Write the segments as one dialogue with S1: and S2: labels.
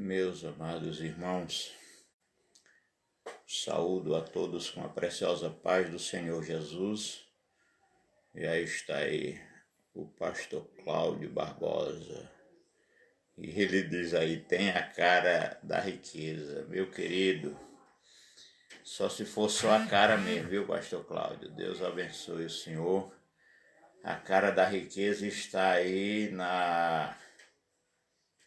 S1: Meus amados irmãos, saúdo a todos com a preciosa paz do Senhor Jesus. E aí está aí o pastor Cláudio Barbosa. E ele diz aí, tem a cara da riqueza. Meu querido, só se for só a cara mesmo, viu, pastor Cláudio? Deus abençoe o senhor. A cara da riqueza está aí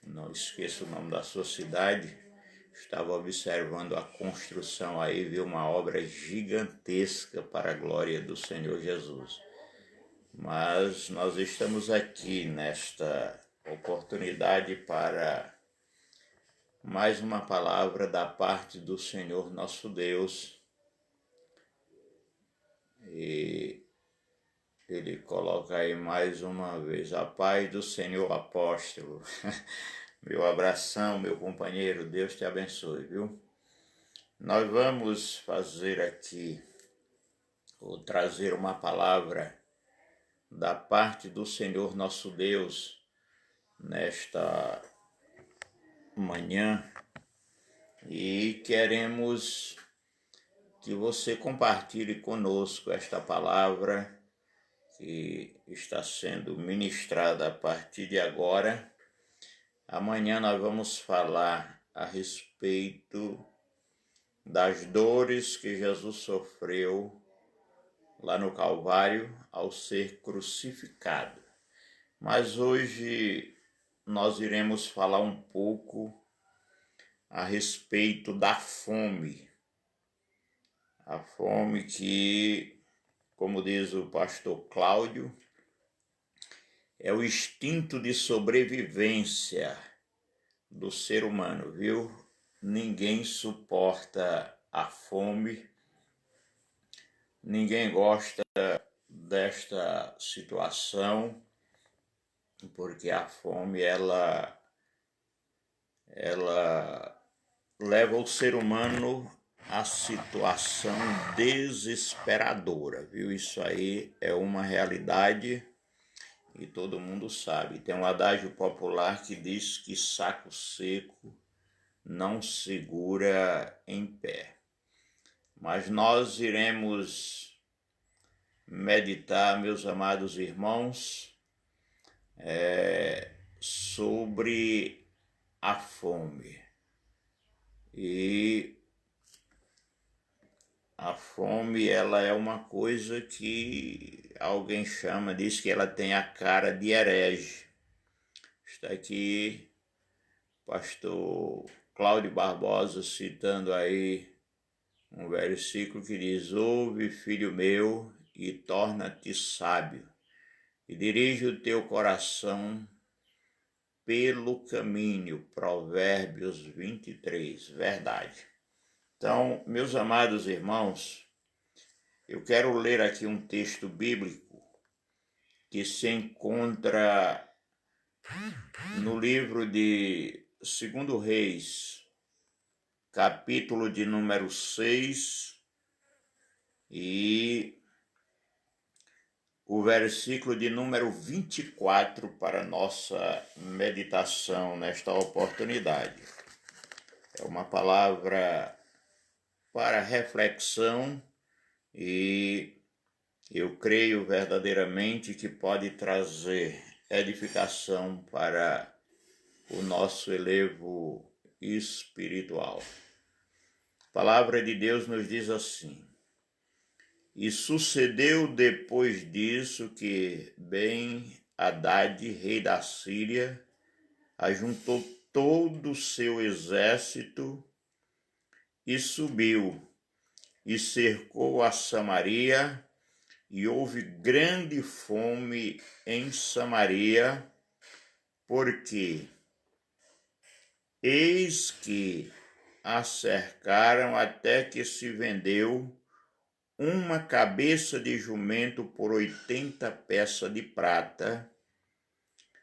S1: não esqueço o nome da sua cidade. Estava observando a construção aí, vi uma obra gigantesca para a glória do Senhor Jesus. Mas nós estamos aqui nesta oportunidade para mais uma palavra da parte do Senhor nosso Deus. E ele coloca aí mais uma vez, a paz do Senhor apóstolo. Meu abração, meu companheiro, Deus te abençoe, viu? Nós vamos fazer aqui, ou trazer uma palavra da parte do Senhor nosso Deus nesta manhã e queremos que você compartilhe conosco esta palavra que está sendo ministrada a partir de agora. Amanhã nós vamos falar a respeito das dores que Jesus sofreu lá no Calvário ao ser crucificado. Mas hoje nós iremos falar um pouco a respeito da fome. A fome que, como diz o pastor Cláudio, é o instinto de sobrevivência do ser humano, viu? Ninguém suporta a fome, ninguém gosta desta situação, porque a fome ela leva o ser humano à situação desesperadora, viu? Isso aí é uma realidade e todo mundo sabe. Tem um adágio popular que diz que saco seco não segura em pé. Mas nós iremos meditar, meus amados irmãos, sobre a fome. E a fome, ela é uma coisa que alguém diz que ela tem a cara de herege. Está aqui o pastor Cláudio Barbosa citando aí um versículo que diz: ouve, filho meu, e torna-te sábio, e dirige o teu coração pelo caminho. Provérbios 23, verdade. Então, meus amados irmãos, eu quero ler aqui um texto bíblico que se encontra no livro de 2 Reis, capítulo de número 6, e o versículo de número 24 para nossa meditação nesta oportunidade. É uma palavra para reflexão e eu creio verdadeiramente que pode trazer edificação para o nosso elevo espiritual. A palavra de Deus nos diz assim: e sucedeu depois disso que Ben-Hadad, rei da Síria, ajuntou todo o seu exército e subiu e cercou a Samaria, e houve grande fome em Samaria, porque eis que a cercaram até que se vendeu uma cabeça de jumento por 80 peças de prata,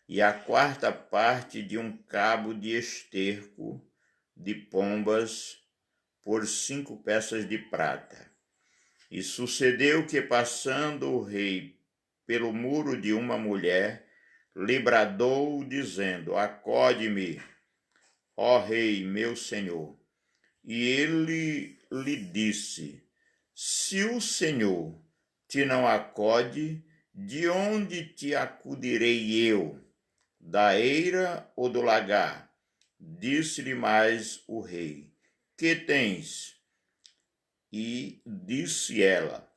S1: e a quarta parte de um cabo de esterco de pombas por 5 peças de prata. E sucedeu que, passando o rei pelo muro de uma mulher, lhe bradou, dizendo: acode-me. ó rei, meu senhor. E ele lhe disse: se o Senhor te não acode, de onde te acudirei eu? Da eira ou do lagar? Disse-lhe mais o rei: que tens? E disse ela: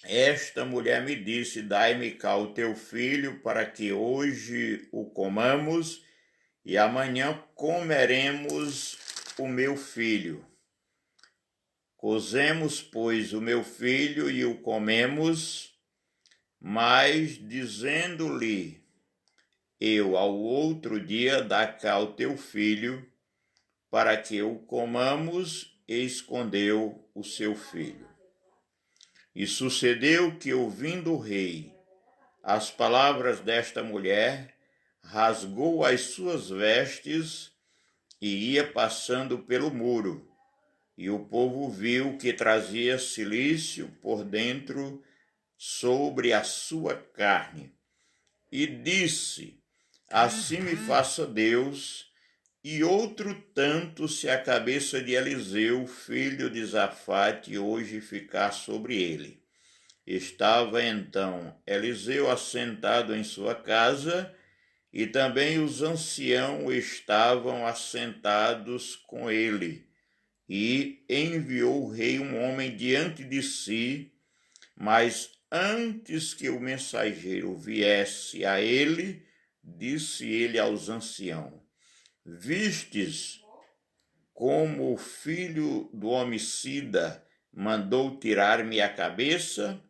S1: esta mulher me disse: dai-me cá o teu filho, para que hoje o comamos, e amanhã comeremos o meu filho. Cozemos, pois, o meu filho e o comemos, mas dizendo-lhe eu ao outro dia: dá cá o teu filho, para que o comamos, e escondeu o seu filho. E sucedeu que, ouvindo o rei as palavras desta mulher, rasgou as suas vestes e ia passando pelo muro. E o povo viu que trazia cilício por dentro sobre a sua carne. E disse: assim me faça Deus, e outro tanto, se a cabeça de Eliseu, filho de Safate, hoje ficar sobre ele. Estava então Eliseu assentado em sua casa, e também os anciãos estavam assentados com ele. E enviou o rei um homem diante de si, mas antes que o mensageiro viesse a ele, disse ele aos anciãos: vistes como o filho do homicida mandou tirar-me a cabeça?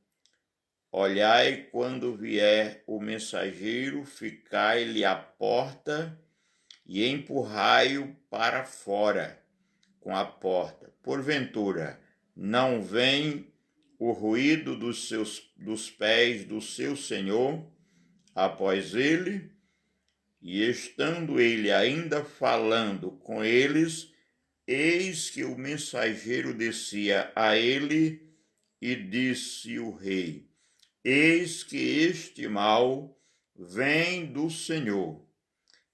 S1: Olhai, quando vier o mensageiro, ficai-lhe à porta e empurrai-o para fora com a porta. Porventura, não vem o ruído dos pés do seu senhor após ele? E estando ele ainda falando com eles, eis que o mensageiro descia a ele, e disse o rei: eis que este mal vem do Senhor.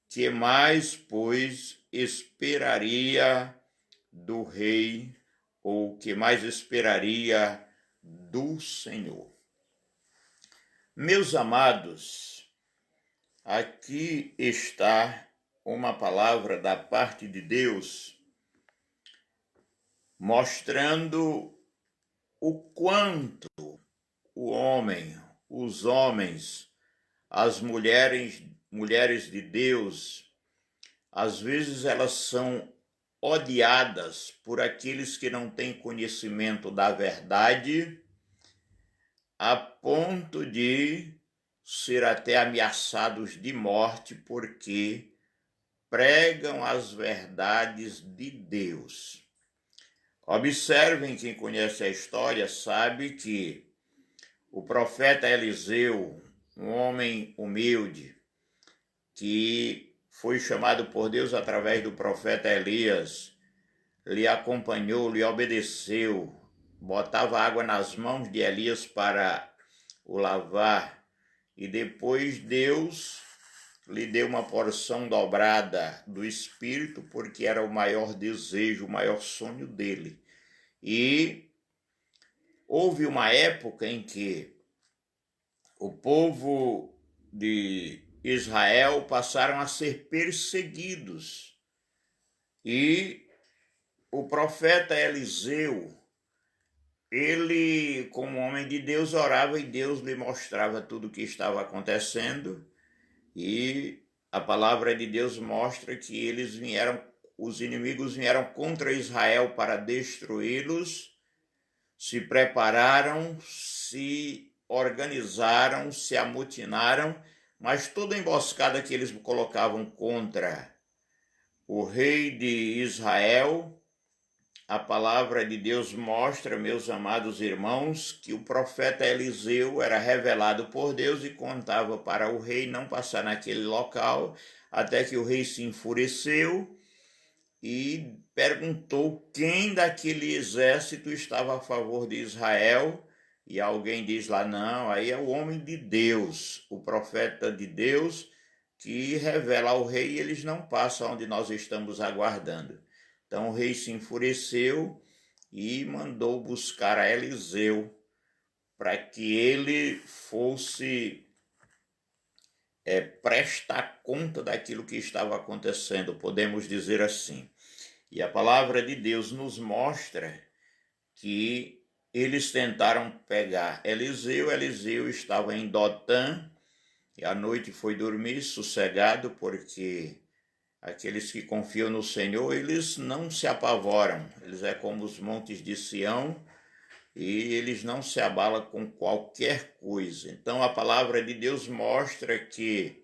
S1: Que mais, pois, esperaria do rei, ou que mais esperaria do Senhor? Meus amados, aqui está uma palavra da parte de Deus mostrando o quanto o homem, os homens, as mulheres de Deus, às vezes elas são odiadas por aqueles que não têm conhecimento da verdade, a ponto de ser até ameaçados de morte porque pregam as verdades de Deus. Observem, quem conhece a história sabe que o profeta Eliseu, um homem humilde, que foi chamado por Deus através do profeta Elias, lhe acompanhou, lhe obedeceu, botava água nas mãos de Elias para o lavar, e depois Deus lhe deu uma porção dobrada do Espírito, porque era o maior desejo, o maior sonho dele. E houve uma época em que o povo de Israel passaram a ser perseguidos, e o profeta Eliseu, ele, como homem de Deus, orava e Deus lhe mostrava tudo o que estava acontecendo, e a palavra de Deus mostra que os inimigos vieram contra Israel para destruí-los, se prepararam, se organizaram, se amotinaram, mas toda emboscada que eles colocavam contra o rei de Israel, a palavra de Deus mostra, meus amados irmãos, que o profeta Eliseu era revelado por Deus e contava para o rei não passar naquele local, até que o rei se enfureceu e perguntou quem daquele exército estava a favor de Israel, e alguém diz lá: não, aí é o homem de Deus, o profeta de Deus, que revela ao rei e eles não passam onde nós estamos aguardando. Então o rei se enfureceu e mandou buscar a Eliseu para que ele fosse prestar conta daquilo que estava acontecendo, podemos dizer assim. E a palavra de Deus nos mostra que eles tentaram pegar Eliseu. Eliseu estava em Dotã e à noite foi dormir sossegado, porque aqueles que confiam no Senhor, eles não se apavoram. Eles é como os montes de Sião e eles não se abalam com qualquer coisa. Então a palavra de Deus mostra que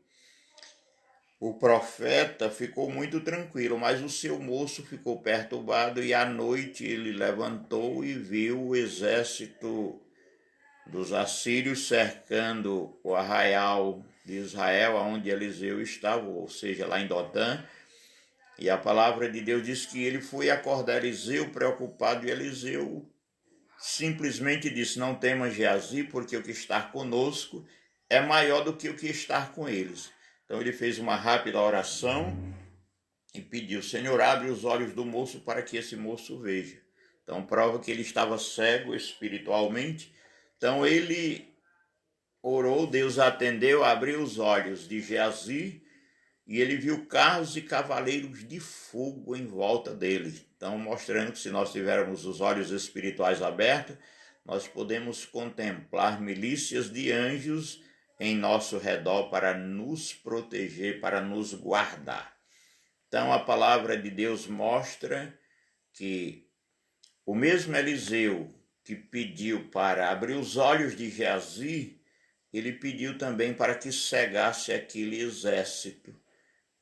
S1: o profeta ficou muito tranquilo, mas o seu moço ficou perturbado e à noite ele levantou e viu o exército dos assírios cercando o arraial de Israel, onde Eliseu estava, ou seja, lá em Dotã. E a palavra de Deus diz que ele foi acordar Eliseu preocupado, e Eliseu simplesmente disse: não temas, Geazi, porque o que está conosco é maior do que o que está com eles. Então ele fez uma rápida oração e pediu: Senhor, abre os olhos do moço para que esse moço veja. Então prova que ele estava cego espiritualmente. Então ele orou, Deus atendeu, abriu os olhos de Geazi e ele viu carros e cavaleiros de fogo em volta dele. Então, mostrando que se nós tivermos os olhos espirituais abertos, nós podemos contemplar milícias de anjos em nosso redor para nos proteger, para nos guardar. Então, a palavra de Deus mostra que o mesmo Eliseu que pediu para abrir os olhos de Geazi, ele pediu também para que cegasse aquele exército.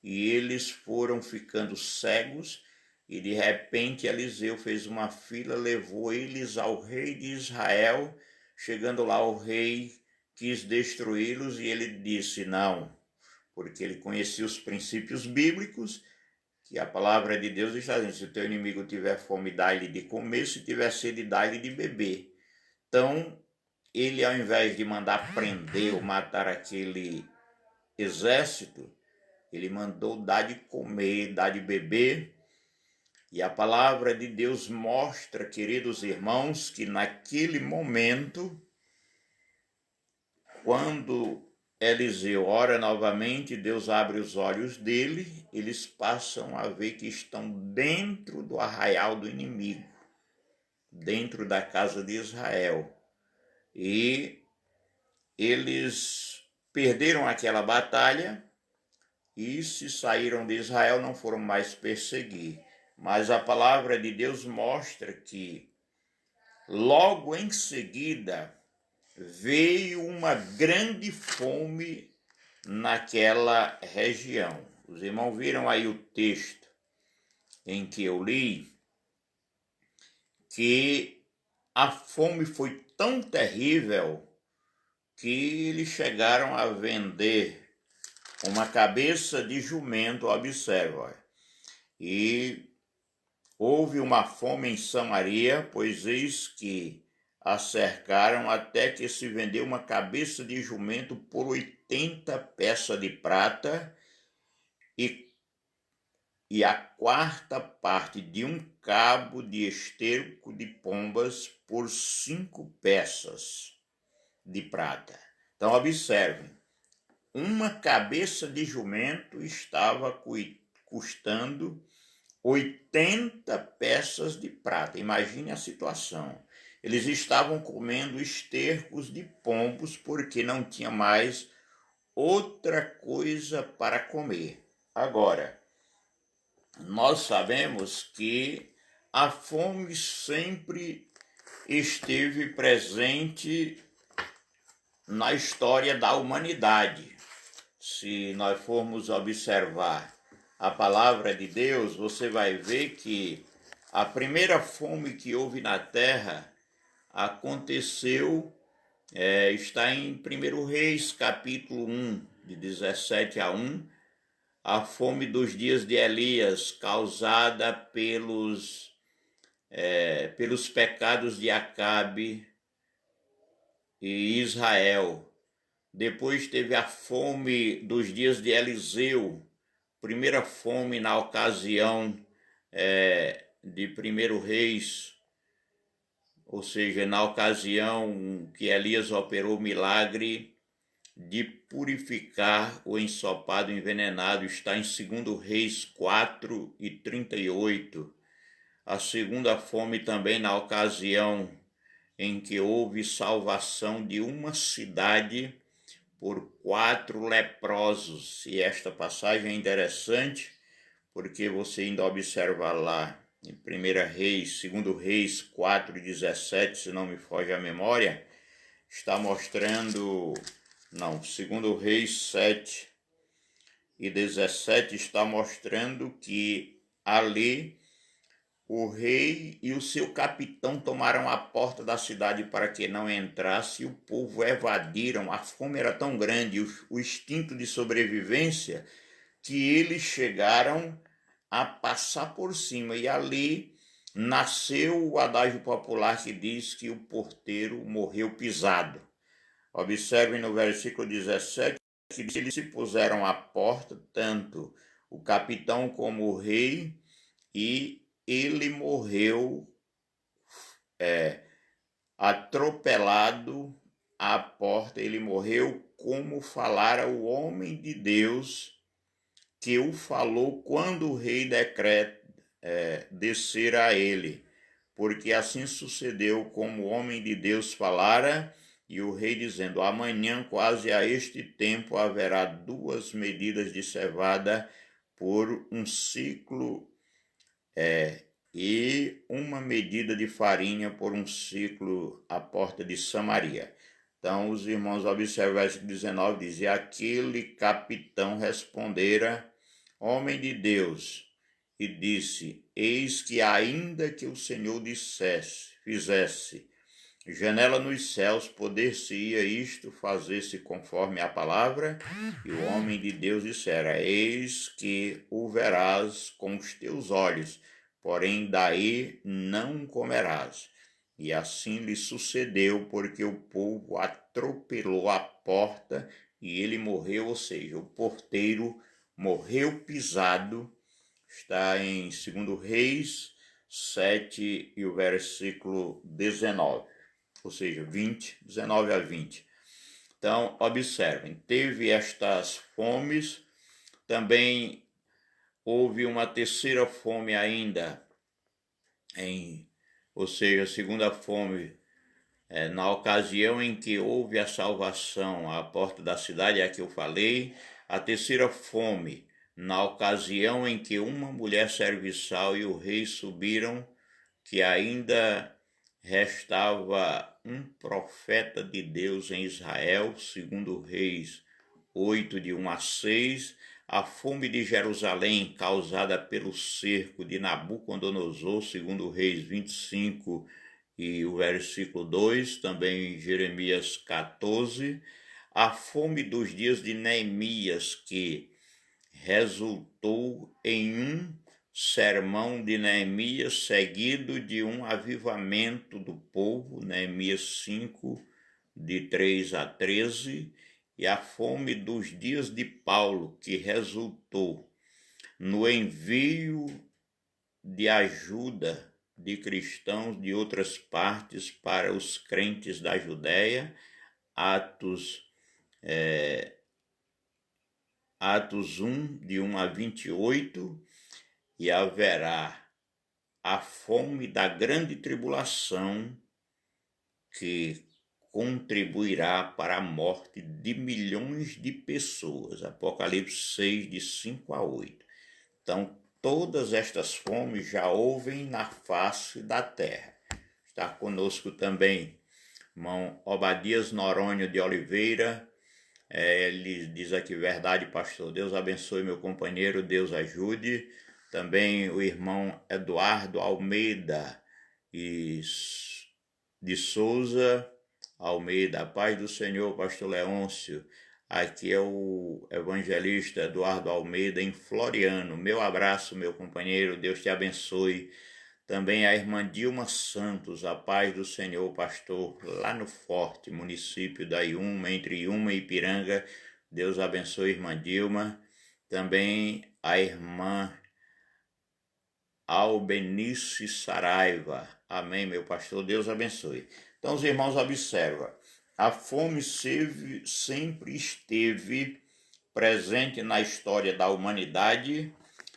S1: E eles foram ficando cegos, e de repente Eliseu fez uma fila, levou eles ao rei de Israel. Chegando lá, o rei quis destruí-los e ele disse não, porque ele conhecia os princípios bíblicos, que a palavra de Deus está dizendo: se o teu inimigo tiver fome, dá-lhe de comer, se tiver sede, dá-lhe de beber. Então, ele, ao invés de mandar prender ou matar aquele exército, ele mandou dar de comer, dar de beber. E a palavra de Deus mostra, queridos irmãos, que naquele momento, quando Eliseu ora novamente, Deus abre os olhos dele, eles passam a ver que estão dentro do arraial do inimigo, dentro da casa de Israel. E eles perderam aquela batalha e se saíram de Israel, não foram mais perseguir. Mas a palavra de Deus mostra que logo em seguida veio uma grande fome naquela região. Os irmãos viram aí o texto em que eu li, que a fome foi tão terrível que eles chegaram a vender uma cabeça de jumento, observa. E houve uma fome em Samaria, pois eis que a cercaram, até que se vendeu uma cabeça de jumento por 80 peças de prata e a quarta parte de um cabo de esterco de pombas por 5 peças de prata. Então observem, uma cabeça de jumento estava custando 80 peças de prata. Imagine a situação. Eles estavam comendo estercos de pombos porque não tinha mais outra coisa para comer. Agora, nós sabemos que a fome sempre esteve presente na história da humanidade. Se nós formos observar a palavra de Deus, você vai ver que a primeira fome que houve na terra aconteceu, está em 1 Reis, capítulo 1, de 17-1, a fome dos dias de Elias, causada pelos pecados de Acabe e Israel. Depois teve a fome dos dias de Eliseu, primeira fome na ocasião de Primeiro Reis, ou seja, na ocasião que Elias operou o milagre de purificar o ensopado envenenado, está em 2 Reis 4:38. A segunda fome também na ocasião em que houve salvação de uma cidade por 4 leprosos. E esta passagem é interessante porque você ainda observa lá em 2 Reis 4:17, se não me foge a memória, está mostrando, não, 2 Reis 7:17 está mostrando que ali o rei e o seu capitão tomaram a porta da cidade para que não entrasse, e o povo evadiram. A fome era tão grande, o instinto de sobrevivência, que eles chegaram a passar por cima. E ali nasceu o adágio popular que diz que o porteiro morreu pisado. Observem no versículo 17 que eles se puseram à porta, tanto o capitão como o rei, e ele morreu atropelado à porta. Ele morreu como falara o homem de Deus que o falou quando o rei decreta descer a ele, porque assim sucedeu como o homem de Deus falara. E o rei dizendo: amanhã, quase a este tempo, haverá 2 medidas de cevada por um ciclo e 1 medida de farinha por um ciclo à porta de Samaria. Então os irmãos observam o versículo 19, diz: e aquele capitão respondera, homem de Deus, e disse: eis que ainda que o Senhor fizesse janela nos céus, poder-se-ia isto fazer-se conforme a palavra? E o homem de Deus dissera: eis que o verás com os teus olhos, porém daí não comerás. E assim lhe sucedeu, porque o povo atropelou a porta e ele morreu, ou seja, o porteiro morreu pisado. Está em 2 Reis 7 e o versículo 19, ou seja, 19 a 20. Então, observem, teve estas fomes, também houve uma terceira fome ainda, ou seja, a segunda fome, na ocasião em que houve a salvação à porta da cidade, é a que eu falei. A terceira fome, na ocasião em que uma mulher serviçal e o rei subiram, que ainda restava um profeta de Deus em Israel, 2 Reis 8, de 1 a 6, a fome de Jerusalém causada pelo cerco de Nabucodonosor, 2 Reis 25 e o versículo 2, também Jeremias 14, a fome dos dias de Neemias, que resultou em um sermão de Neemias, seguido de um avivamento do povo, Neemias 5, de 3 a 13, e a fome dos dias de Paulo, que resultou no envio de ajuda de cristãos de outras partes para os crentes da Judéia, Atos 1, de 1 a 28, e haverá a fome da grande tribulação, que contribuirá para a morte de milhões de pessoas. Apocalipse 6, de 5 a 8. Então, todas estas fomes já houve na face da terra. Está conosco também irmão Obadias Noronha de Oliveira. Ele diz aqui: verdade, pastor. Deus abençoe meu companheiro, Deus ajude. Também o irmão Eduardo Almeida de Souza Almeida. A paz do Senhor, pastor Leôncio. Aqui é o evangelista Eduardo Almeida, em Floriano. Meu abraço, meu companheiro, Deus te abençoe. também a irmã Dilma Santos, a paz do Senhor, pastor, lá no Forte, município da Iuma, entre Iuma e Ipiranga. Deus abençoe, irmã Dilma. Também a irmã Albenice Saraiva. Amém, meu pastor, Deus abençoe. Então, os irmãos, observam, a fome sempre esteve presente na história da humanidade,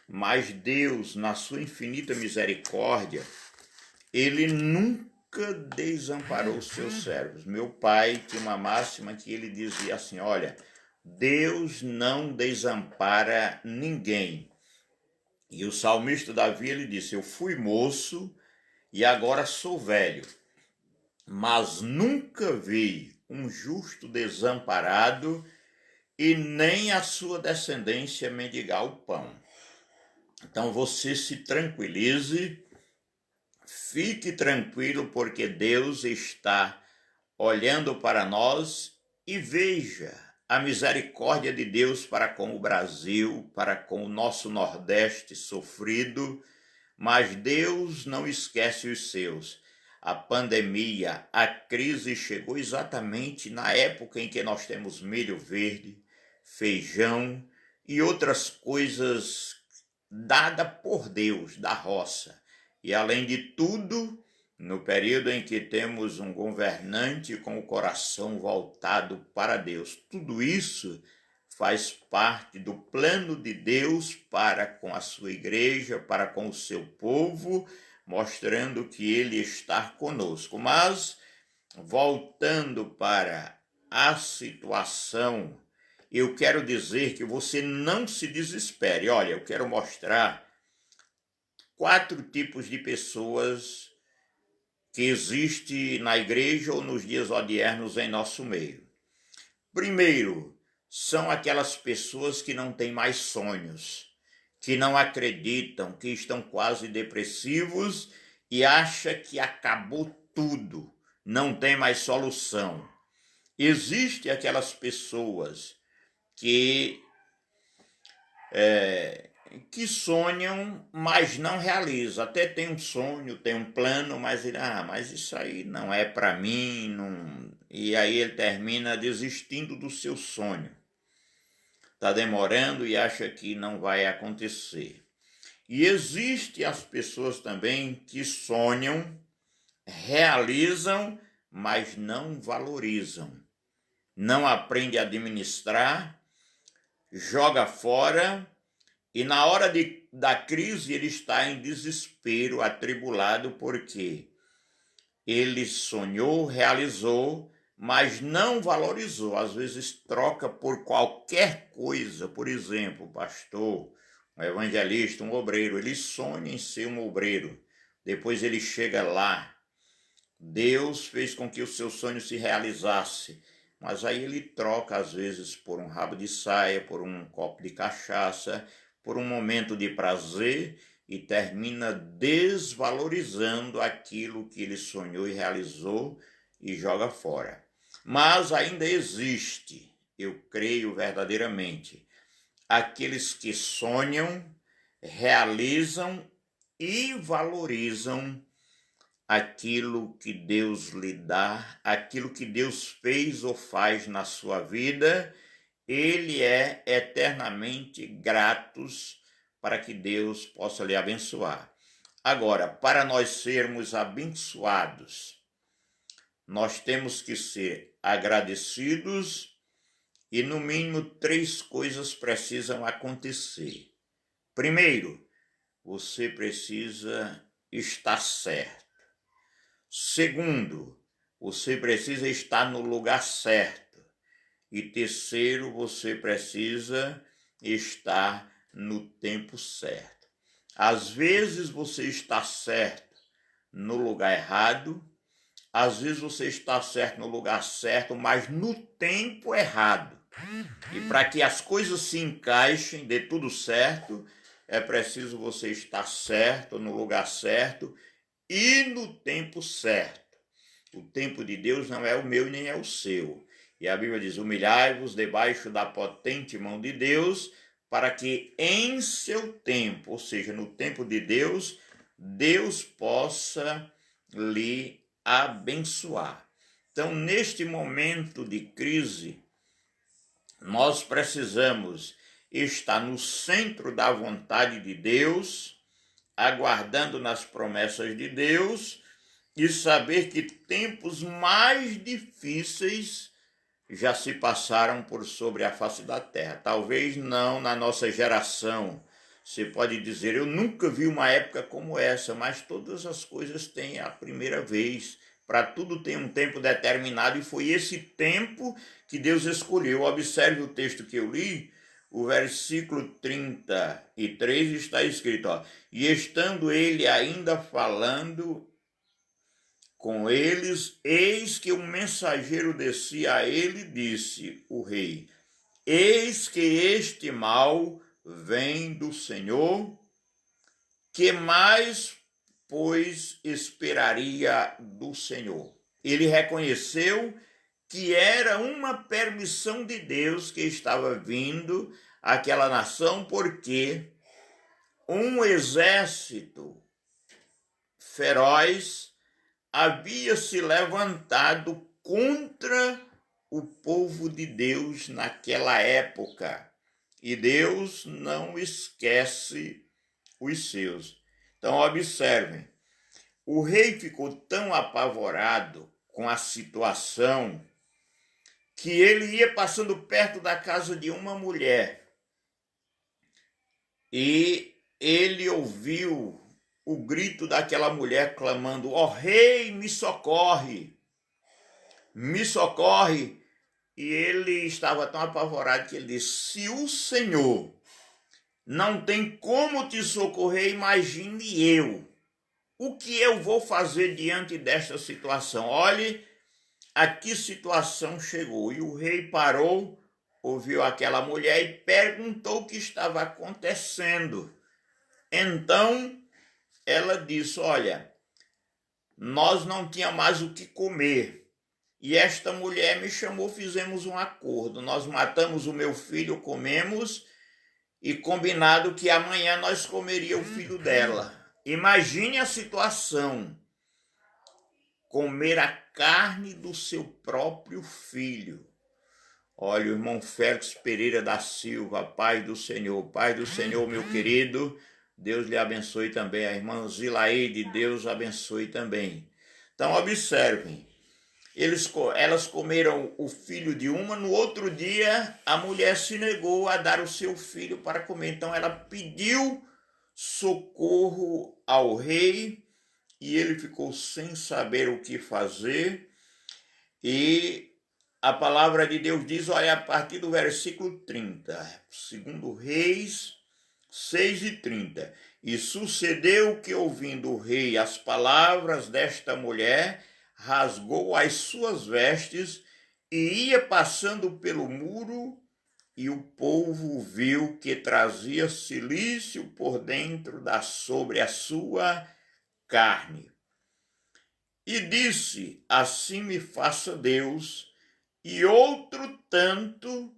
S1: mas Deus, na sua infinita misericórdia, ele nunca desamparou os seus servos. Meu pai tinha uma máxima que ele dizia assim, olha, Deus não desampara ninguém. E o salmista Davi, ele disse, eu fui moço e agora sou velho, mas nunca vi um justo desamparado e nem a sua descendência mendigar o pão. Então você se tranquilize, fique tranquilo, porque Deus está olhando para nós e veja a misericórdia de Deus para com o Brasil, para com o nosso Nordeste sofrido, mas Deus não esquece os seus. A pandemia, a crise chegou exatamente na época em que nós temos milho verde, feijão e outras coisas dadas por Deus, da roça. E além de tudo, no período em que temos um governante com o coração voltado para Deus. Tudo isso faz parte do plano de Deus para com a sua igreja, para com o seu povo, mostrando que ele está conosco. Mas, voltando para a situação, eu quero dizer que você não se desespere. Olha, eu quero mostrar 4 tipos de pessoas que existem na igreja ou nos dias odiernos em nosso meio. Primeiro, são aquelas pessoas que não têm mais sonhos, que não acreditam, que estão quase depressivos e acham que acabou tudo, não tem mais solução. Existem aquelas pessoas que sonham, mas não realizam. Até tem um sonho, tem um plano, mas ele, mas isso aí não é para mim, não. E aí ele termina desistindo do seu sonho. Está demorando e acha que não vai acontecer. E existem as pessoas também que sonham, realizam, mas não valorizam. Não aprende a administrar, joga fora, e na hora da crise ele está em desespero, atribulado, porque ele sonhou, realizou, mas não valorizou. Às vezes troca por qualquer coisa. Por exemplo, pastor, um evangelista, um obreiro, ele sonha em ser um obreiro. Depois ele chega lá. Deus fez com que o seu sonho se realizasse. Mas aí ele troca, às vezes, por um rabo de saia, por um copo de cachaça, por um momento de prazer, e termina desvalorizando aquilo que ele sonhou e realizou e joga fora. Mas ainda existe, eu creio verdadeiramente, aqueles que sonham, realizam e valorizam aquilo que Deus lhe dá, aquilo que Deus fez ou faz na sua vida. Ele é eternamente gratos para que Deus possa lhe abençoar. Agora, para nós sermos abençoados, nós temos que ser agradecidos e, no mínimo, 3 coisas precisam acontecer. Primeiro, você precisa estar certo. Segundo, você precisa estar no lugar certo. E terceiro, você precisa estar no tempo certo. Às vezes você está certo no lugar errado, às vezes você está certo no lugar certo, mas no tempo errado. E para que as coisas se encaixem, dê tudo certo, é preciso você estar certo no lugar certo e no tempo certo. O tempo de Deus não é o meu nem é o seu. E a Bíblia diz, humilhai-vos debaixo da potente mão de Deus, para que em seu tempo, ou seja, no tempo de Deus, Deus possa lhe abençoar. Então, neste momento de crise, nós precisamos estar no centro da vontade de Deus, aguardando nas promessas de Deus e saber que tempos mais difíceis já se passaram por sobre a face da terra. Talvez não na nossa geração. Você pode dizer, eu nunca vi uma época como essa, mas todas as coisas têm a primeira vez. Para tudo tem um tempo determinado e foi esse tempo que Deus escolheu. Observe o texto que eu li, o versículo 33 está escrito, ó, e estando ele ainda falando com eles, eis que um mensageiro descia a ele e disse, o rei, eis que este mal vem do Senhor, que mais, pois, esperaria do Senhor? Ele reconheceu que era uma permissão de Deus que estava vindo àquela nação, porque um exército feroz havia se levantado contra o povo de Deus naquela época. E Deus não esquece os seus. Então, observem, o rei ficou tão apavorado com a situação que ele ia passando perto da casa de uma mulher e ele ouviu o grito daquela mulher clamando, ó rei, me socorre, me socorre. E ele estava tão apavorado que ele disse, se o Senhor não tem como te socorrer, imagine eu. O que eu vou fazer diante desta situação? Olhe a que situação chegou. E o rei parou, ouviu aquela mulher e perguntou o que estava acontecendo. Então ela disse, olha, nós não tínhamos mais o que comer. E esta mulher me chamou, fizemos um acordo. Nós matamos o meu filho, comemos, e combinado que amanhã nós comeríamos o filho dela. Imagine a situação, comer a carne do seu próprio filho. Olha, o irmão Félix Pereira da Silva, Pai do Senhor, meu querido, Deus lhe abençoe também. A irmã Zilaide, Deus abençoe também. Então, observem, elas comeram o filho de uma, no outro dia a mulher se negou a dar o seu filho para comer. Então ela pediu socorro ao rei e ele ficou sem saber o que fazer. E a palavra de Deus diz, olha, a partir do versículo 30, segundo Reis 6:30. E sucedeu que, ouvindo o rei as palavras desta mulher, rasgou as suas vestes e ia passando pelo muro, e o povo viu que trazia cilício por dentro sobre a sua carne. E disse, assim me faça Deus, e outro tanto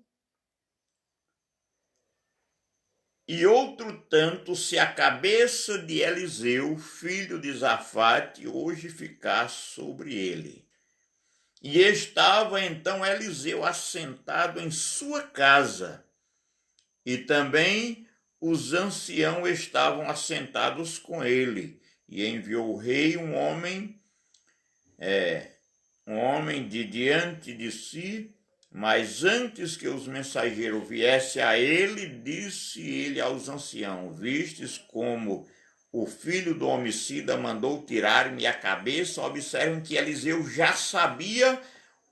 S1: se a cabeça de Eliseu, filho de Zafate, hoje ficar sobre ele. E estava então Eliseu assentado em sua casa, e também os anciãos estavam assentados com ele. E enviou o rei um homem de diante de si, mas antes que os mensageiros viessem a ele, disse ele aos anciãos, vistes como o filho do homicida mandou tirar-me a cabeça? Observem que Eliseu já sabia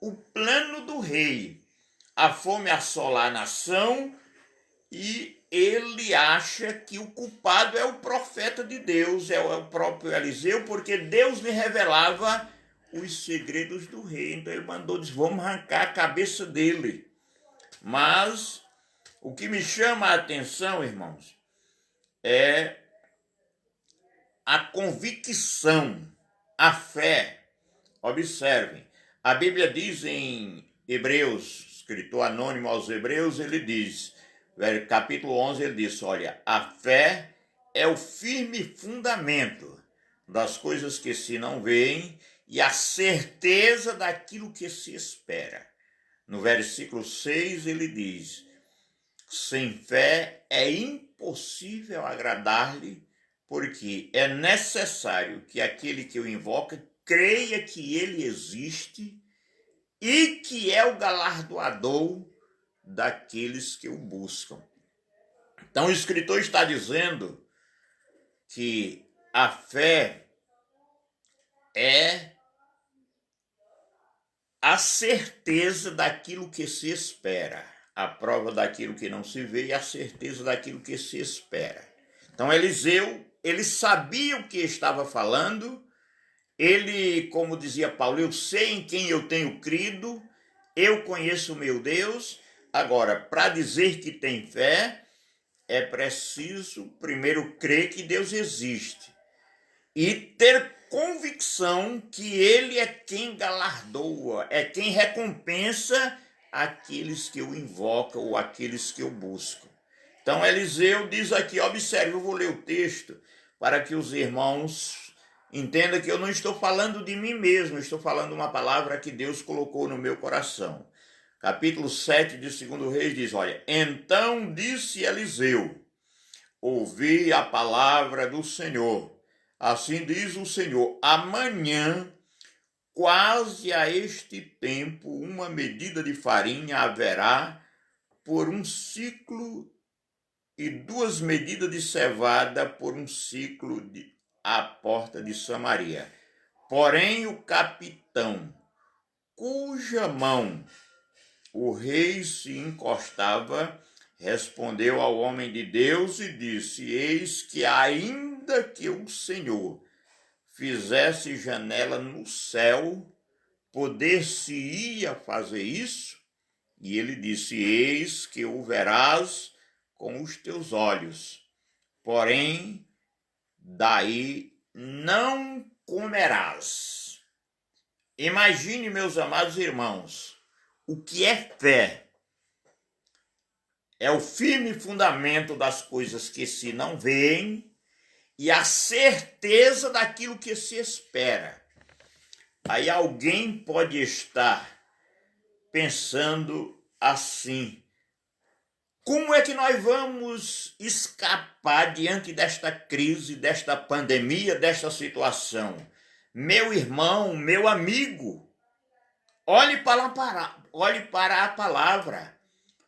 S1: o plano do rei. A fome assola a nação e ele acha que o culpado é o profeta de Deus, é o próprio Eliseu, porque Deus lhe revelava os segredos do rei. Então ele mandou, disse, vamos arrancar a cabeça dele. Mas o que me chama a atenção, irmãos, é a convicção, a fé. Observem, a Bíblia diz em Hebreus, escritor anônimo aos Hebreus, ele diz, capítulo 11, ele diz, olha, a fé é o firme fundamento das coisas que se não veem e a certeza daquilo que se espera. No versículo 6 ele diz: sem fé é impossível agradar-lhe, porque é necessário que aquele que o invoca creia que ele existe e que é o galardoador daqueles que o buscam. Então o escritor está dizendo que a fé é a certeza daquilo que se espera, a prova daquilo que não se vê e a certeza daquilo que se espera. Então Eliseu, ele sabia o que estava falando, ele, como dizia Paulo, eu sei em quem eu tenho crido, eu conheço o meu Deus. Agora, para dizer que tem fé, é preciso primeiro crer que Deus existe e ter convicção que ele é quem galardoa, é quem recompensa aqueles que o invocam ou aqueles que o buscam. Então Eliseu diz aqui, observe, eu vou ler o texto para que os irmãos entendam que eu não estou falando de mim mesmo, estou falando uma palavra que Deus colocou no meu coração. Capítulo 7 de 2 Reis diz, olha, então disse Eliseu, ouvi a palavra do Senhor. Assim diz o Senhor, amanhã, quase a este tempo, uma medida de farinha haverá por um ciclo e 2 medidas de cevada por um ciclo à porta de Samaria. Porém, o capitão, cuja mão o rei se encostava, respondeu ao homem de Deus e disse, eis que ainda que o Senhor fizesse janela no céu, poder-se-ia fazer isso? E ele disse, eis que o verás com os teus olhos, porém daí não comerás. Imagine, meus amados irmãos, o que é fé? É o firme fundamento das coisas que se não veem e a certeza daquilo que se espera. Aí alguém pode estar pensando assim, como é que nós vamos escapar diante desta crise, desta pandemia, desta situação? Meu irmão, meu amigo, olhe para a palavra.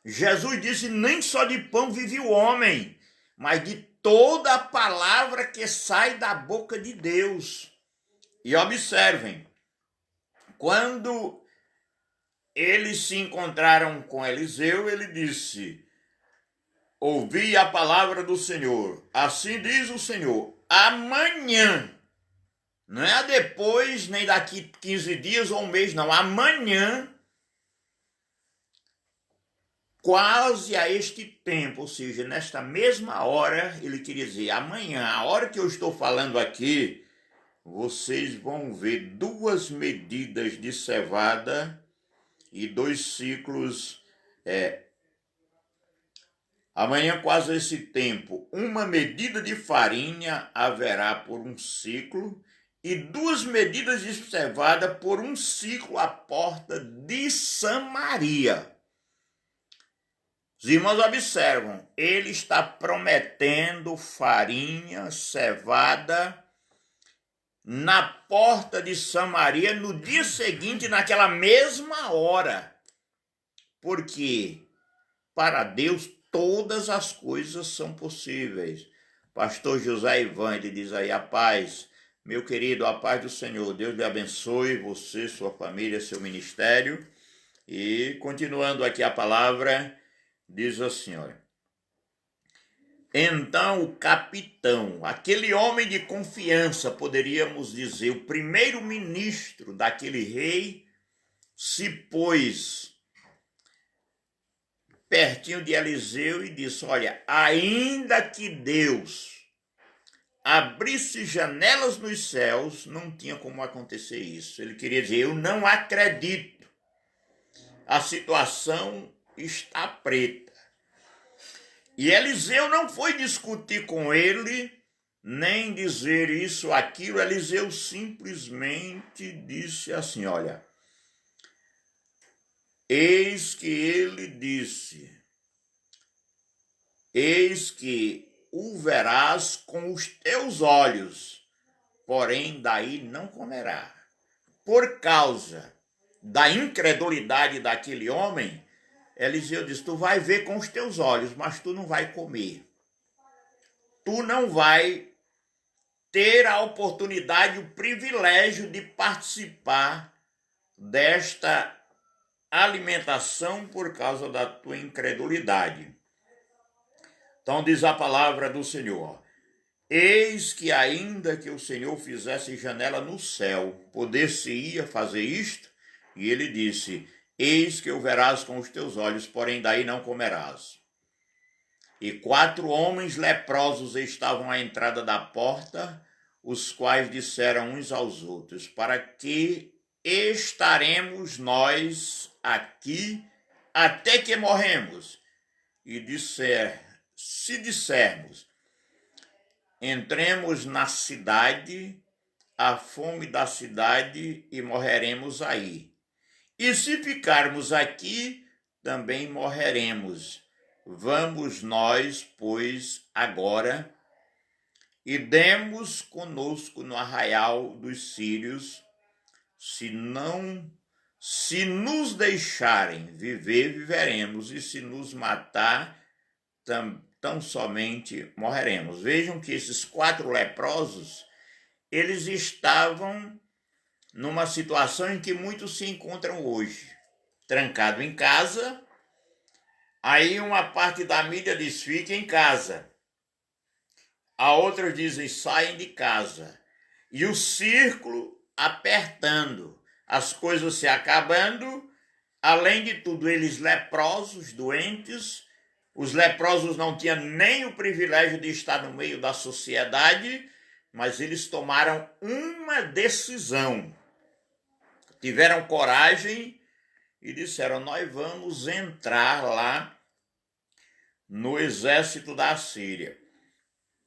S1: Jesus disse, nem só de pão vive o homem, mas de toda a palavra que sai da boca de Deus. E observem, quando eles se encontraram com Eliseu, ele disse, ouvi a palavra do Senhor, assim diz o Senhor, amanhã, não é depois, nem daqui 15 dias ou um mês, não, amanhã, quase a este tempo, ou seja, nesta mesma hora, ele queria dizer, amanhã, a hora que eu estou falando aqui, vocês vão ver 2 medidas de cevada e 2 ciclos. Amanhã, quase a esse tempo, uma medida de farinha haverá por um ciclo e 2 medidas de cevada por um ciclo à porta de Samaria. Os irmãos observam, ele está prometendo farinha, cevada, na porta de Samaria no dia seguinte, naquela mesma hora. Porque para Deus todas as coisas são possíveis. Pastor José Ivan, ele diz aí, a paz, meu querido, a paz do Senhor, Deus lhe abençoe, você, sua família, seu ministério. E continuando aqui a palavra, diz assim, olha. Então o capitão, aquele homem de confiança, poderíamos dizer, o primeiro-ministro daquele rei, se pôs pertinho de Eliseu e disse, olha, ainda que Deus abrisse janelas nos céus, não tinha como acontecer isso. Ele queria dizer, eu não acredito, a situação está preta. E Eliseu não foi discutir com ele, nem dizer isso ou aquilo. Eliseu simplesmente disse assim: olha, eis que ele disse, eis que o verás com os teus olhos, porém daí não comerá. Por causa da incredulidade daquele homem, Eliseu disse: tu vai ver com os teus olhos, mas tu não vai comer. Tu não vai ter a oportunidade, o privilégio de participar desta alimentação por causa da tua incredulidade. Então diz a palavra do Senhor: eis que ainda que o Senhor fizesse janela no céu, poder-se-ia fazer isto? E ele disse: eis que o verás com os teus olhos, porém daí não comerás. E 4 homens leprosos estavam à entrada da porta, os quais disseram uns aos outros: para que estaremos nós aqui até que morremos? E se dissermos, entremos na cidade, a fome da cidade, e morreremos aí. E se ficarmos aqui, também morreremos. Vamos nós, pois, agora, e demos conosco no arraial dos sírios, se nos deixarem viver, viveremos, e se nos matar, tão somente morreremos. Vejam que esses 4 leprosos, eles estavam numa situação em que muitos se encontram hoje, trancado em casa. Aí uma parte da mídia diz: fiquem em casa. A outra dizem: saem de casa. E o círculo apertando, as coisas se acabando. Além de tudo, eles leprosos, doentes. Os leprosos não tinham nem o privilégio de estar no meio da sociedade, mas eles tomaram uma decisão. Tiveram coragem e disseram: nós vamos entrar lá no exército da Síria.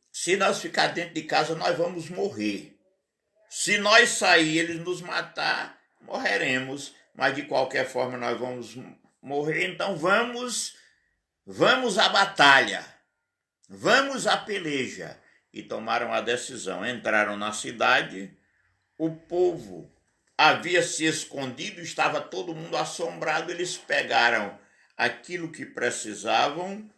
S1: Se nós ficar dentro de casa, nós vamos morrer. Se nós sair e eles nos matar, morreremos. Mas de qualquer forma nós vamos morrer. Então vamos à batalha. Vamos à peleja. E tomaram a decisão. Entraram na cidade. O povo havia se escondido. Estava todo mundo assombrado. Eles pegaram aquilo que precisavam.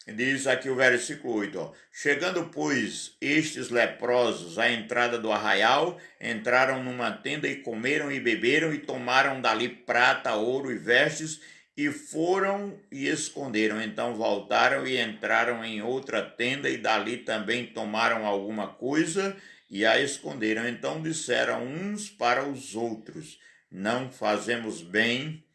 S1: Diz aqui o versículo 8, ó. Chegando, pois, estes leprosos à entrada do arraial, entraram numa tenda e comeram e beberam e tomaram dali prata, ouro e vestes e foram e esconderam. Então voltaram e entraram em outra tenda e dali também tomaram alguma coisa e a esconderam. Então disseram uns para os outros: não fazemos bem,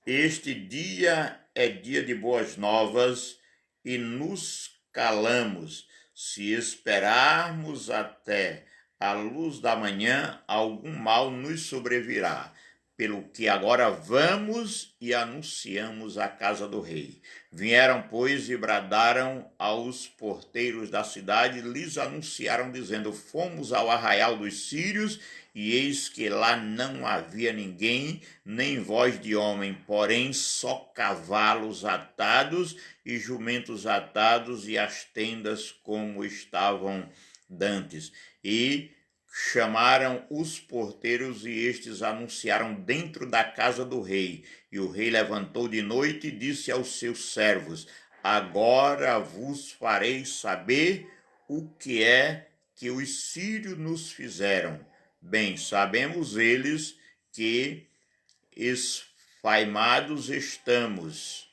S1: este dia é dia de boas novas, e nos calamos. Se esperarmos até a luz da manhã, algum mal nos sobrevirá. Pelo que agora vamos e anunciamos a casa do rei. Vieram, pois, e bradaram aos porteiros da cidade, lhes anunciaram, dizendo: fomos ao arraial dos sírios, e eis que lá não havia ninguém, nem voz de homem, porém só cavalos atados e jumentos atados, e as tendas como estavam dantes. E chamaram os porteiros, e estes anunciaram dentro da casa do rei. E o rei levantou de noite e disse aos seus servos: agora vos farei saber o que é que os sírios nos fizeram. Bem, sabemos eles que esfaimados estamos,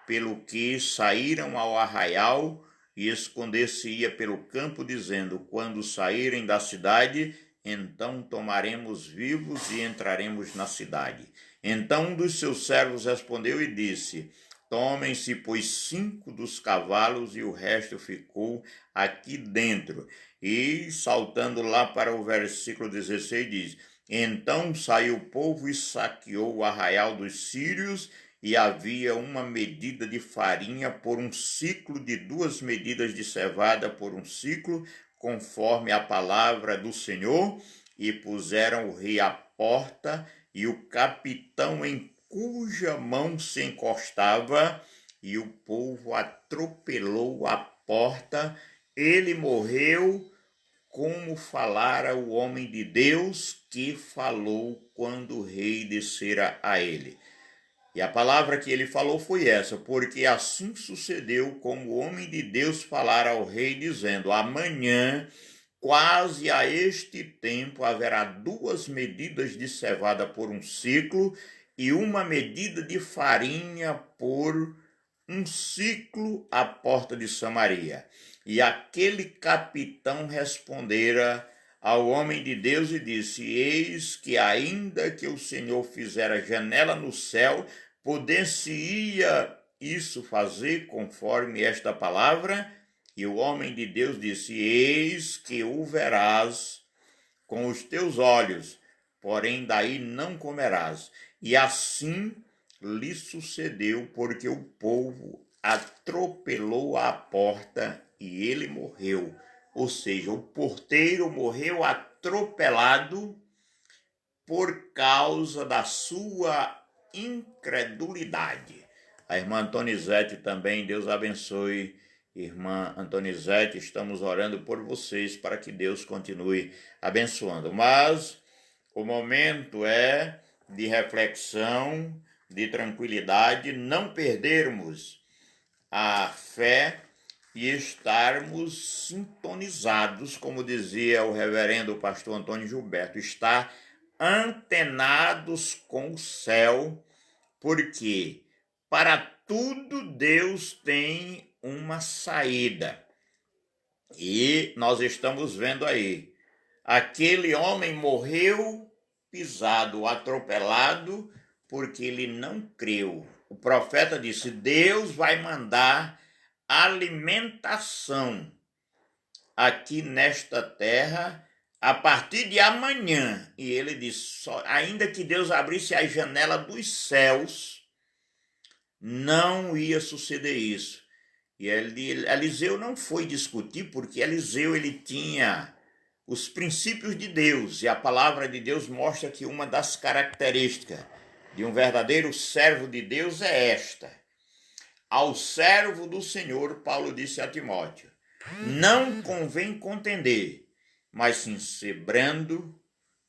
S1: pelo que saíram ao arraial, e esconder-se-ia pelo campo, dizendo: quando saírem da cidade, então tomaremos vivos e entraremos na cidade. Então um dos seus servos respondeu e disse: tomem-se, pois, 5 dos cavalos, e o resto ficou aqui dentro. E saltando lá para o versículo 16 diz: então saiu o povo e saqueou o arraial dos sírios, e havia uma medida de farinha por um ciclo de 2 medidas de cevada por um ciclo, conforme a palavra do Senhor, e puseram o rei à porta, e o capitão em cuja mão se encostava, e o povo atropelou a porta. Ele morreu como falara o homem de Deus que falou quando o rei descera a ele. E a palavra que ele falou foi essa: porque assim sucedeu como o homem de Deus falara ao rei, dizendo: amanhã, quase a este tempo, haverá 2 medidas de cevada por um ciclo e uma medida de farinha por um ciclo à porta de Samaria. E aquele capitão respondera ao homem de Deus e disse: eis que ainda que o Senhor fizera janela no céu, poder-se-ia isso fazer conforme esta palavra? E o homem de Deus disse: eis que o verás com os teus olhos, porém daí não comerás. E assim lhe sucedeu, porque o povo atropelou a porta e ele morreu. Ou seja, o porteiro morreu atropelado por causa da sua incredulidade. A irmã Antonizete também, Deus abençoe. Irmã Antonizete, estamos orando por vocês para que Deus continue abençoando. Mas o momento é de reflexão, de tranquilidade, não perdermos a fé e estarmos sintonizados, como dizia o reverendo pastor Antônio Gilberto, estar antenados com o céu, porque para tudo Deus tem uma saída. E nós estamos vendo aí, aquele homem morreu pisado, atropelado, porque ele não creu. O profeta disse: Deus vai mandar alimentação aqui nesta terra a partir de amanhã. E ele disse: ainda que Deus abrisse a janela dos céus, não ia suceder isso. E Eliseu não foi discutir, porque Eliseu ele tinha os princípios de Deus, e a palavra de Deus mostra que uma das características de um verdadeiro servo de Deus é esta: ao servo do Senhor, Paulo disse a Timóteo, não convém contender, mas sim ser brando,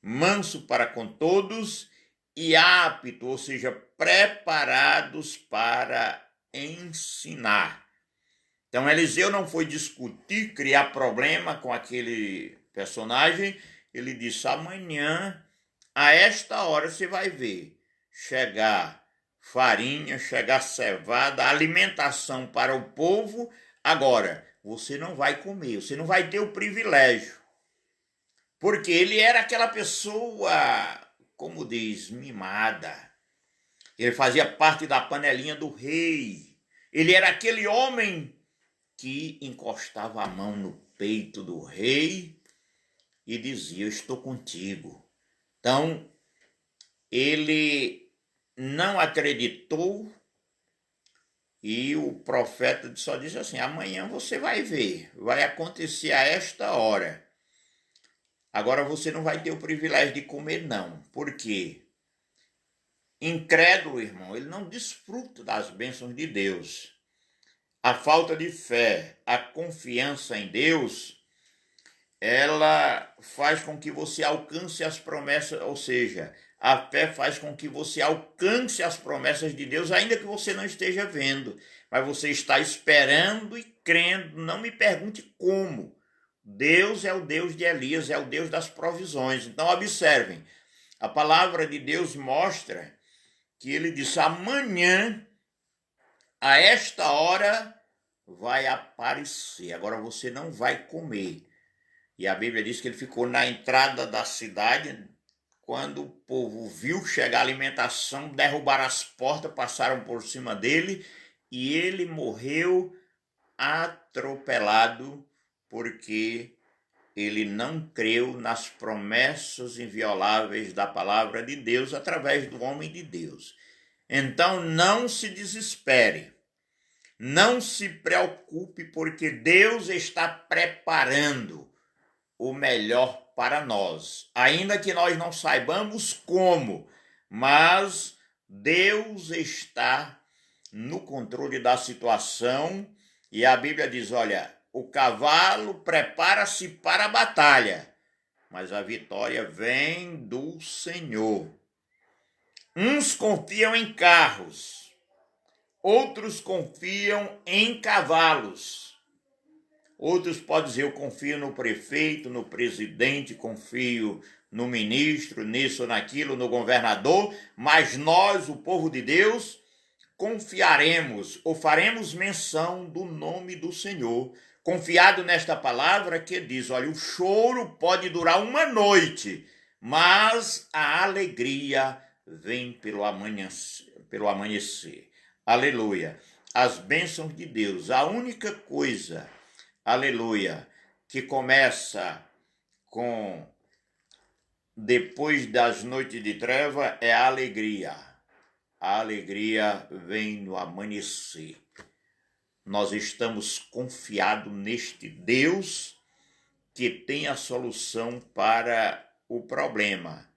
S1: manso para com todos e apto, ou seja, preparados para ensinar. Então Eliseu não foi discutir, criar problema com aquele personagem. Ele disse: amanhã, a esta hora, você vai ver chegar farinha, chegar cevada, alimentação para o povo. Agora, você não vai comer, você não vai ter o privilégio. Porque ele era aquela pessoa, como diz, mimada. Ele fazia parte da panelinha do rei. Ele era aquele homem que encostava a mão no peito do rei e dizia: eu estou contigo. Então, ele não acreditou e o profeta só disse assim: amanhã você vai ver, vai acontecer a esta hora. Agora você não vai ter o privilégio de comer, não. Por quê? Incrédulo, irmão, ele não desfruta das bênçãos de Deus. A falta de fé, a confiança em Deus, ela faz com que você alcance as promessas, ou seja, a fé faz com que você alcance as promessas de Deus, ainda que você não esteja vendo, mas você está esperando e crendo. Não me pergunte como. Deus é o Deus de Elias, é o Deus das provisões. Então observem, a palavra de Deus mostra que ele disse: amanhã, a esta hora, vai aparecer. Agora você não vai comer. E a Bíblia diz que ele ficou na entrada da cidade. Quando o povo viu chegar a alimentação, derrubaram as portas, passaram por cima dele e ele morreu atropelado, porque ele não creu nas promessas invioláveis da palavra de Deus através do homem de Deus. Então não se desespere, não se preocupe, porque Deus está preparando o melhor para nós, ainda que nós não saibamos como, mas Deus está no controle da situação e a Bíblia diz, olha, o cavalo prepara-se para a batalha, mas a vitória vem do Senhor. Uns confiam em carros, outros confiam em cavalos. Outros podem dizer, eu confio no prefeito, no presidente, confio no ministro, nisso, naquilo, no governador, mas nós, o povo de Deus, confiaremos ou faremos menção do nome do Senhor, confiado nesta palavra que diz, olha, o choro pode durar uma noite, mas a alegria vem pelo amanhecer. Aleluia. As bênçãos de Deus, a única coisa, aleluia, que começa com depois das noites de treva é a alegria. A alegria vem no amanhecer. Nós estamos confiados neste Deus que tem a solução para o problema.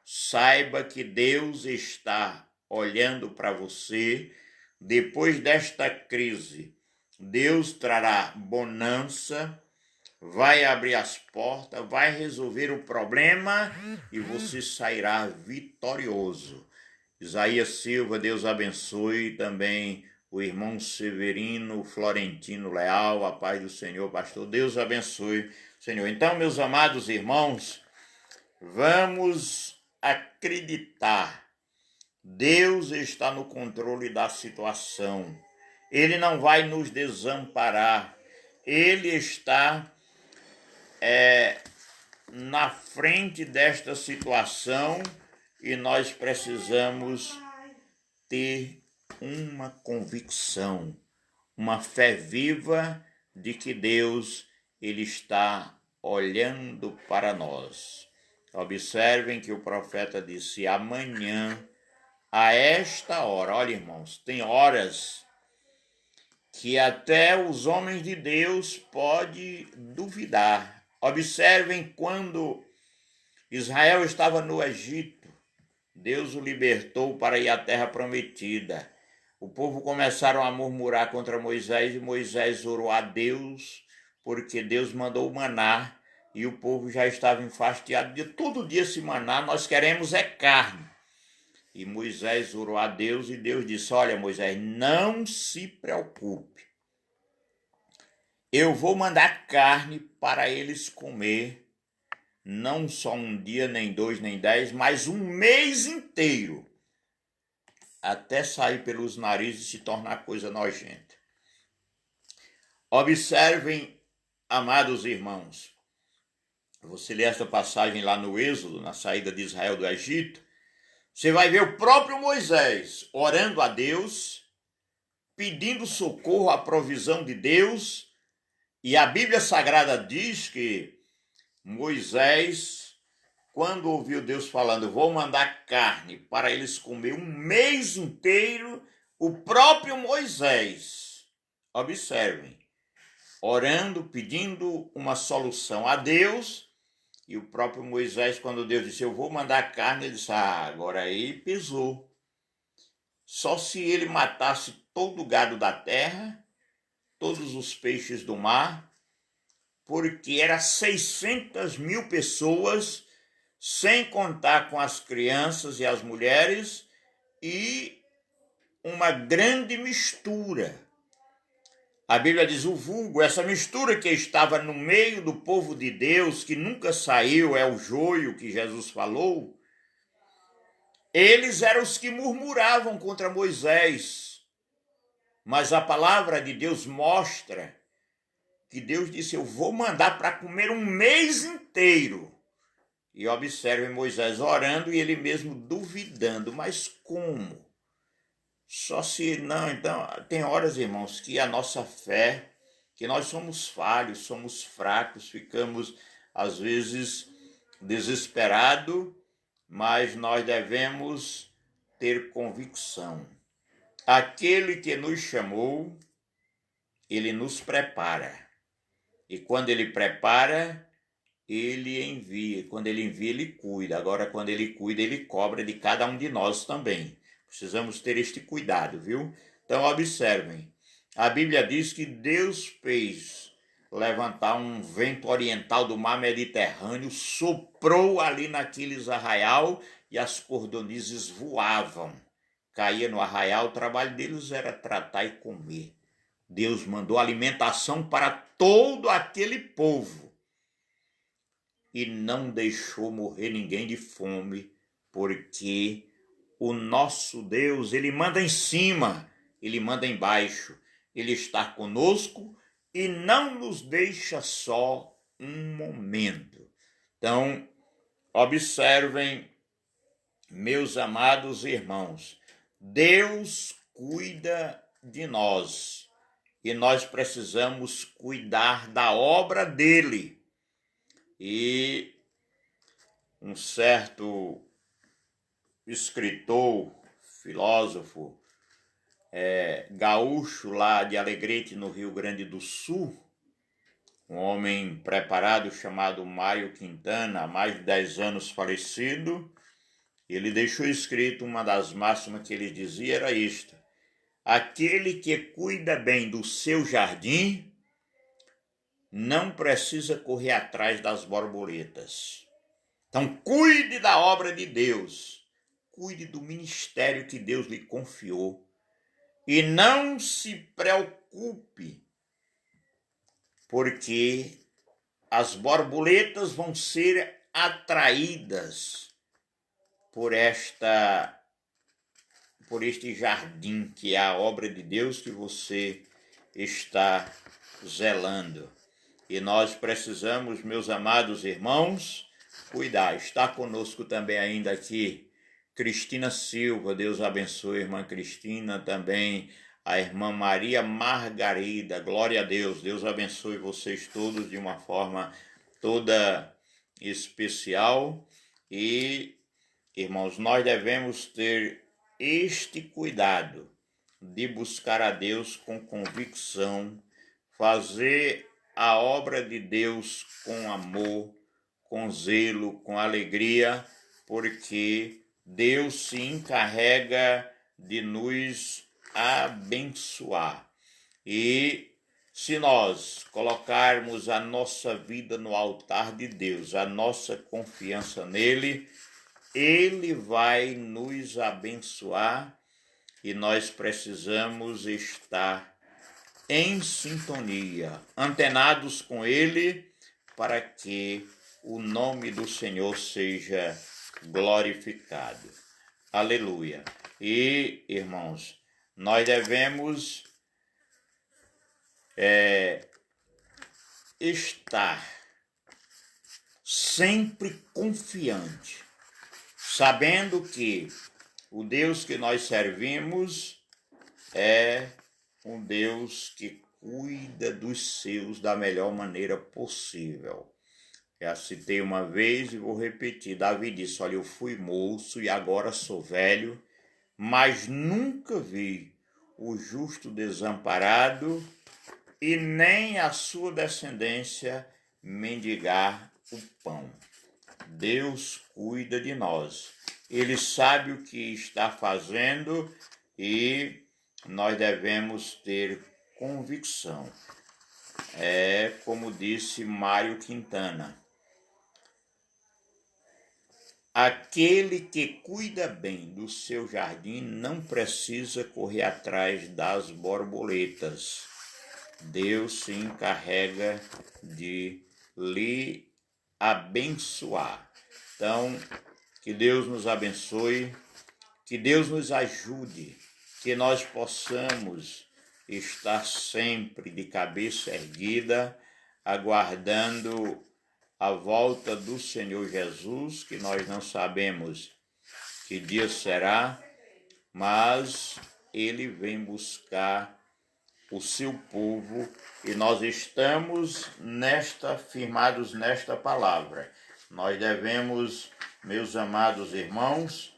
S1: Saiba que Deus está olhando para você depois desta crise. Deus trará bonança, vai abrir as portas, vai resolver o problema e você sairá vitorioso. Isaías Silva, Deus abençoe, também o irmão Severino Florentino Leal, a paz do Senhor, pastor, Deus abençoe, Senhor. Então, meus amados irmãos, vamos acreditar, Deus está no controle da situação, Ele não vai nos desamparar, Ele está na frente desta situação e nós precisamos ter uma convicção, uma fé viva de que Deus ele está olhando para nós. Observem que o profeta disse, amanhã, a esta hora, olha irmãos, tem horas que até os homens de Deus podem duvidar. Observem quando Israel estava no Egito, Deus o libertou para ir à terra prometida. O povo começaram a murmurar contra Moisés e Moisés orou a Deus, porque Deus mandou o maná e o povo já estava enfastiado de todo dia esse maná, nós queremos é carne. E Moisés orou a Deus e Deus disse, olha Moisés, não se preocupe, eu vou mandar carne para eles comer, não só um dia, nem 2, nem 10, mas um mês inteiro, até sair pelos narizes e se tornar coisa nojenta. Observem, amados irmãos, você lê esta passagem lá no Êxodo, na saída de Israel do Egito, você vai ver o próprio Moisés orando a Deus, pedindo socorro à provisão de Deus, e a Bíblia Sagrada diz que Moisés, quando ouviu Deus falando, vou mandar carne para eles comer um mês inteiro, o próprio Moisés, observem, orando, pedindo uma solução a Deus, e o próprio Moisés, quando Deus disse, eu vou mandar carne, ele disse, agora aí pesou. Só se ele matasse todo o gado da terra, todos os peixes do mar, porque era 600 mil pessoas, sem contar com as crianças e as mulheres, e uma grande mistura. A Bíblia diz o vulgo, essa mistura que estava no meio do povo de Deus, que nunca saiu, é o joio que Jesus falou, eles eram os que murmuravam contra Moisés. Mas a palavra de Deus mostra que Deus disse, eu vou mandar para comer um mês inteiro. E observe Moisés orando e ele mesmo duvidando, mas como? Só se não, então, tem horas, irmãos, que a nossa fé, que nós somos falhos, somos fracos, ficamos, às vezes, desesperados, mas nós devemos ter convicção. Aquele que nos chamou, ele nos prepara. E quando ele prepara, ele envia. Quando ele envia, ele cuida. Agora, quando ele cuida, ele cobra de cada um de nós também. Precisamos ter este cuidado, viu? Então, observem. A Bíblia diz que Deus fez levantar um vento oriental do mar Mediterrâneo, soprou ali naqueles arraial e as cordonizes voavam. Caía no arraial, o trabalho deles era tratar e comer. Deus mandou alimentação para todo aquele povo e não deixou morrer ninguém de fome, porque o nosso Deus, ele manda em cima, ele manda embaixo, ele está conosco e não nos deixa só um momento. Então, observem, meus amados irmãos, Deus cuida de nós e nós precisamos cuidar da obra dele. E um certo escritor, filósofo, gaúcho lá de Alegrete, no Rio Grande do Sul, um homem preparado chamado Mário Quintana, há mais de 10 anos falecido, ele deixou escrito uma das máximas que ele dizia era isto: aquele que cuida bem do seu jardim não precisa correr atrás das borboletas. Então, cuide da obra de Deus, cuide do ministério que Deus lhe confiou e não se preocupe, porque as borboletas vão ser atraídas por este jardim que é a obra de Deus que você está zelando. E nós precisamos, meus amados irmãos, cuidar. Está conosco também ainda aqui Cristina Silva, Deus abençoe a irmã Cristina, também a irmã Maria Margarida, glória a Deus, Deus abençoe vocês todos de uma forma toda especial. E, irmãos, nós devemos ter este cuidado de buscar a Deus com convicção, fazer a obra de Deus com amor, com zelo, com alegria, porque Deus se encarrega de nos abençoar. E se nós colocarmos a nossa vida no altar de Deus, a nossa confiança nele, ele vai nos abençoar e nós precisamos estar em sintonia, antenados com ele, para que o nome do Senhor seja glorificado. Aleluia. E, irmãos, nós devemos estar sempre confiante, sabendo que o Deus que nós servimos é um Deus que cuida dos seus da melhor maneira possível. Já citei uma vez e vou repetir. Davi disse: olha, eu fui moço e agora sou velho, mas nunca vi o justo desamparado e nem a sua descendência mendigar o pão. Deus cuida de nós. Ele sabe o que está fazendo e nós devemos ter convicção. Como disse Mário Quintana, aquele que cuida bem do seu jardim não precisa correr atrás das borboletas. Deus se encarrega de lhe abençoar. Então, que Deus nos abençoe, que Deus nos ajude, que nós possamos estar sempre de cabeça erguida, aguardando a volta do Senhor Jesus, que nós não sabemos que dia será, mas ele vem buscar o seu povo e nós estamos firmados nesta palavra. Nós devemos, meus amados irmãos,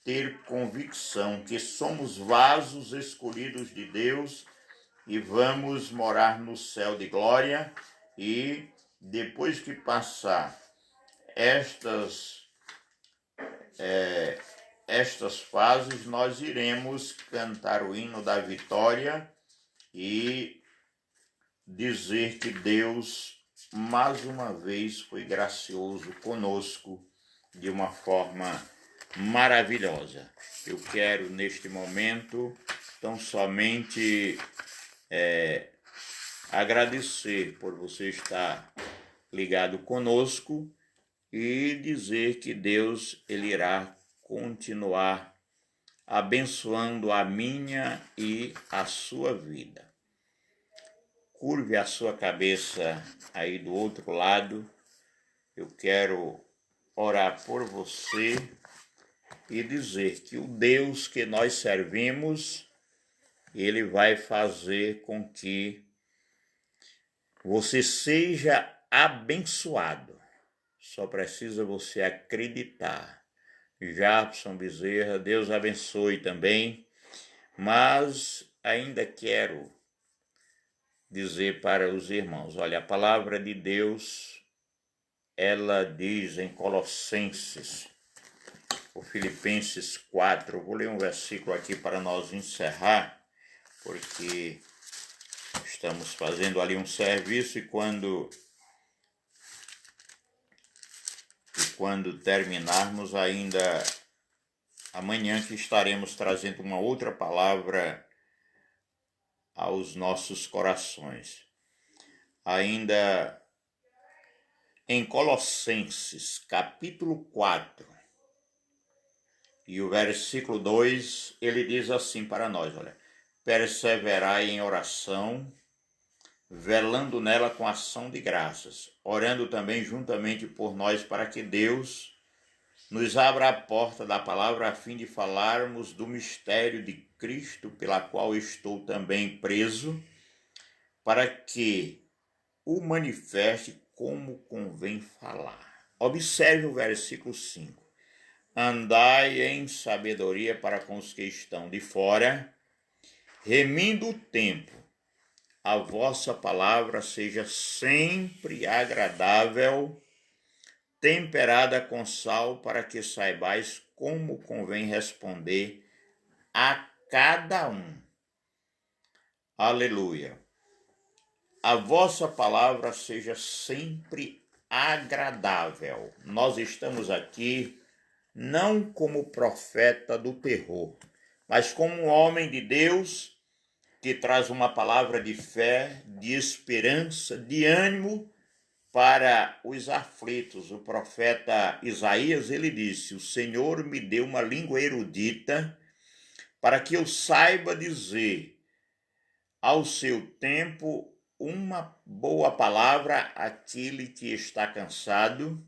S1: ter convicção que somos vasos escolhidos de Deus e vamos morar no céu de glória, e depois que passar estas fases, nós iremos cantar o hino da vitória e dizer que Deus mais uma vez foi gracioso conosco de uma forma maravilhosa. Eu quero neste momento tão somente agradecer por você estar ligado conosco e dizer que Deus ele irá continuar abençoando a minha e a sua vida. Curve a sua cabeça aí do outro lado. Eu quero orar por você e dizer que o Deus que nós servimos, ele vai fazer com que você seja abençoado. Só precisa você acreditar. Jabson Bezerra, Deus abençoe também, mas ainda quero dizer para os irmãos, olha, a palavra de Deus, ela diz em Colossenses, ou Filipenses 4, eu vou ler um versículo aqui para nós encerrar, porque estamos fazendo ali um serviço e quando terminarmos ainda amanhã que estaremos trazendo uma outra palavra aos nossos corações. Ainda em Colossenses, capítulo 4, e o versículo 2, ele diz assim para nós, olha, perseverai em oração, velando nela com ação de graças, orando também juntamente por nós para que Deus nos abra a porta da palavra a fim de falarmos do mistério de Cristo, pela qual estou também preso, para que o manifeste como convém falar. Observe o versículo 5. Andai em sabedoria para com os que estão de fora, remindo o tempo. A vossa palavra seja sempre agradável, temperada com sal, para que saibais como convém responder a cada um. Aleluia. A vossa palavra seja sempre agradável. Nós estamos aqui não como profeta do terror, mas como um homem de Deus que traz uma palavra de fé, de esperança, de ânimo para os aflitos. O profeta Isaías, ele disse, o Senhor me deu uma língua erudita para que eu saiba dizer ao seu tempo uma boa palavra àquele que está cansado,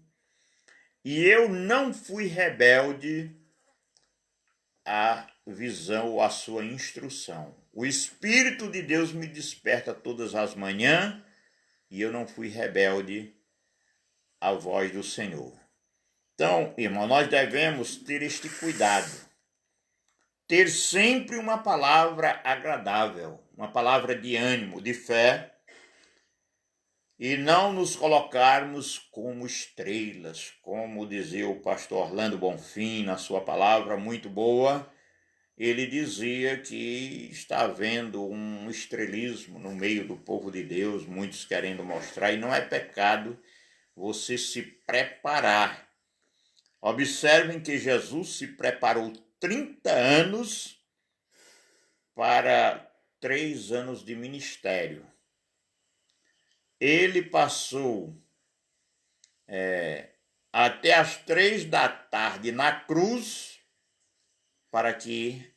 S1: e eu não fui rebelde à visão ou à sua instrução. O Espírito de Deus me desperta todas as manhãs e eu não fui rebelde à voz do Senhor. Então, irmão, nós devemos ter este cuidado. Ter sempre uma palavra agradável, uma palavra de ânimo, de fé, e não nos colocarmos como estrelas, como dizia o pastor Orlando Bonfim na sua palavra muito boa. Ele dizia que está havendo um estrelismo no meio do povo de Deus, muitos querendo mostrar, e não é pecado você se preparar. Observem que Jesus se preparou 30 anos para 3 anos de ministério. Ele passou até as 3 da tarde na cruz, para que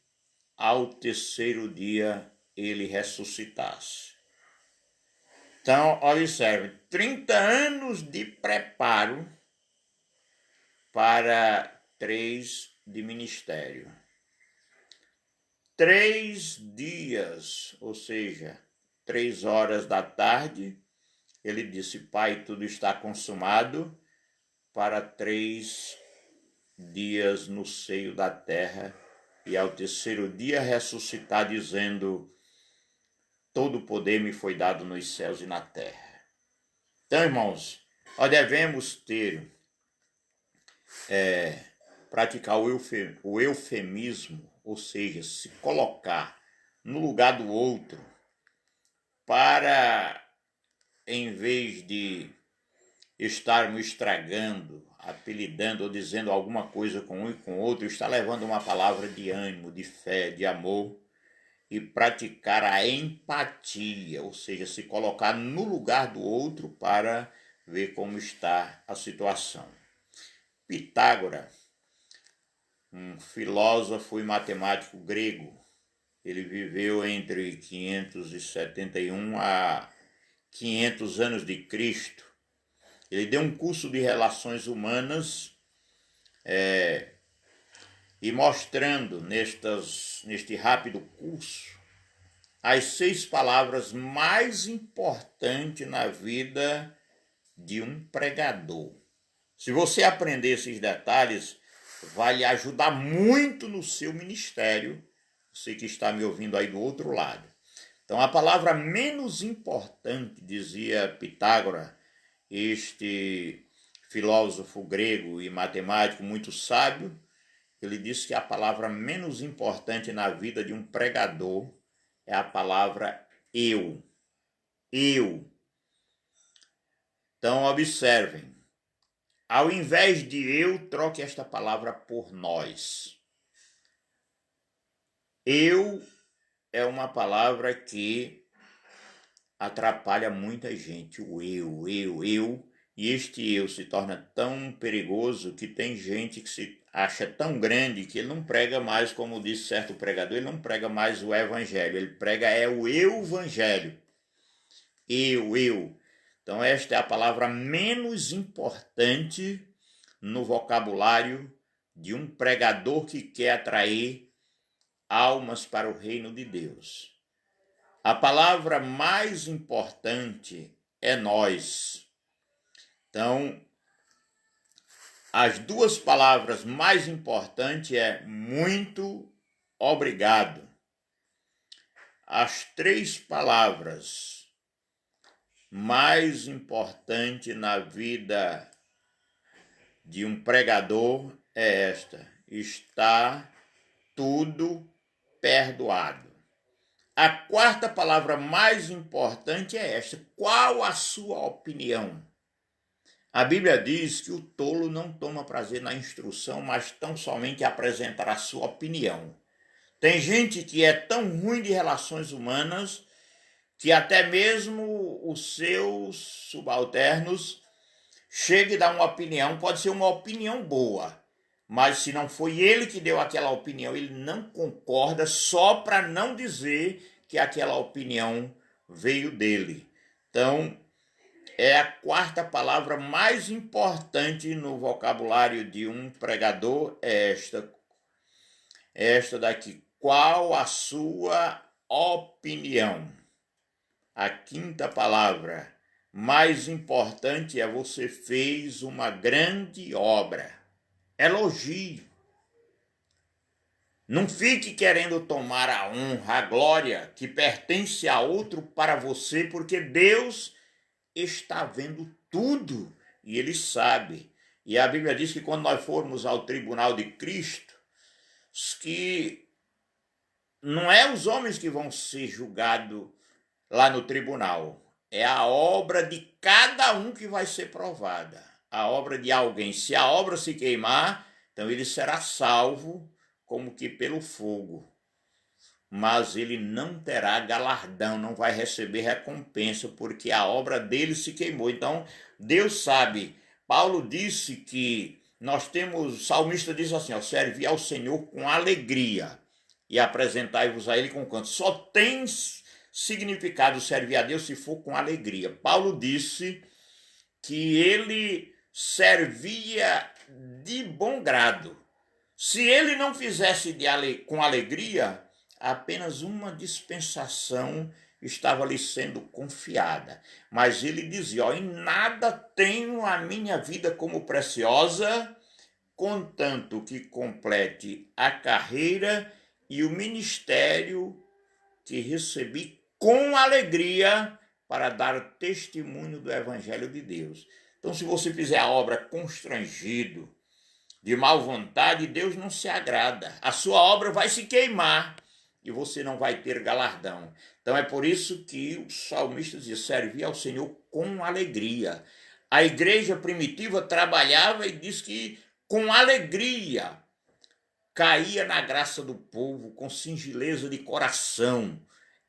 S1: ao terceiro dia ele ressuscitasse. Então, observe, 30 anos de preparo para 3 de ministério. 3 dias, ou seja, 3 horas da tarde, ele disse, Pai, tudo está consumado, para 3 dias no seio da terra e ao terceiro dia ressuscitar, dizendo: todo o poder me foi dado nos céus e na terra. Então, irmãos, nós devemos praticar o eufemismo, ou seja, se colocar no lugar do outro para, em vez de estarmos estragando, apelidando ou dizendo alguma coisa com um e com o outro, está levando uma palavra de ânimo, de fé, de amor, e praticar a empatia, ou seja, se colocar no lugar do outro para ver como está a situação. Pitágoras, um filósofo e matemático grego, ele viveu entre 571 a 500 anos de Cristo. Ele deu um curso de relações humanas e mostrando neste rápido curso as 6 palavras mais importantes na vida de um pregador. Se você aprender esses detalhes, vai lhe ajudar muito no seu ministério, você que está me ouvindo aí do outro lado. Então, a palavra menos importante, dizia Pitágoras, este filósofo grego e matemático muito sábio, ele disse que a palavra menos importante na vida de um pregador é a palavra eu. Eu. Então, observem. Ao invés de eu, troque esta palavra por nós. Eu é uma palavra que atrapalha muita gente. O eu. E este eu se torna tão perigoso que tem gente que se acha tão grande que ele não prega mais, como disse certo pregador, ele não prega mais o evangelho, ele prega o evangelho. Eu. Então esta é a palavra menos importante no vocabulário de um pregador que quer atrair almas para o reino de Deus. A palavra mais importante é nós. Então, as 2 palavras mais importantes é muito obrigado. As 3 palavras mais importantes na vida de um pregador é esta: está tudo perdoado. A 4ª palavra mais importante é esta: qual a sua opinião? A Bíblia diz que o tolo não toma prazer na instrução, mas tão somente apresentará a sua opinião. Tem gente que é tão ruim de relações humanas que até mesmo os seus subalternos chega e dá uma opinião, pode ser uma opinião boa, mas se não foi ele que deu aquela opinião, ele não concorda só para não dizer que aquela opinião veio dele. Então, é a 4ª palavra mais importante no vocabulário de um pregador, é esta daqui. Qual a sua opinião? A 5ª palavra mais importante é: você fez uma grande obra. Elogie. Não fique querendo tomar a honra, a glória que pertence a outro para você, porque Deus está vendo tudo e Ele sabe. E a Bíblia diz que quando nós formos ao tribunal de Cristo, que não é os homens que vão ser julgados lá no tribunal, é a obra de cada um que vai ser provada. A obra de alguém. Se a obra se queimar, então ele será salvo como que pelo fogo. Mas ele não terá galardão, não vai receber recompensa, porque a obra dele se queimou. Então, Deus sabe. Paulo disse que nós temos, o salmista diz assim, ó: servi ao Senhor com alegria e apresentai-vos a ele com canto. Só tem significado servir a Deus se for com alegria. Paulo disse que ele servia de bom grado. Se ele não fizesse com alegria, apenas uma dispensação estava lhe sendo confiada. Mas ele dizia: em nada tenho a minha vida como preciosa contanto que complete a carreira e o ministério que recebi com alegria para dar testemunho do Evangelho de Deus. Então, se você fizer a obra constrangido, de mal vontade, Deus não se agrada. A sua obra vai se queimar e você não vai ter galardão. Então é por isso que o salmista dizia: servir ao Senhor com alegria. A igreja primitiva trabalhava e diz que com alegria caía na graça do povo, com singeleza de coração.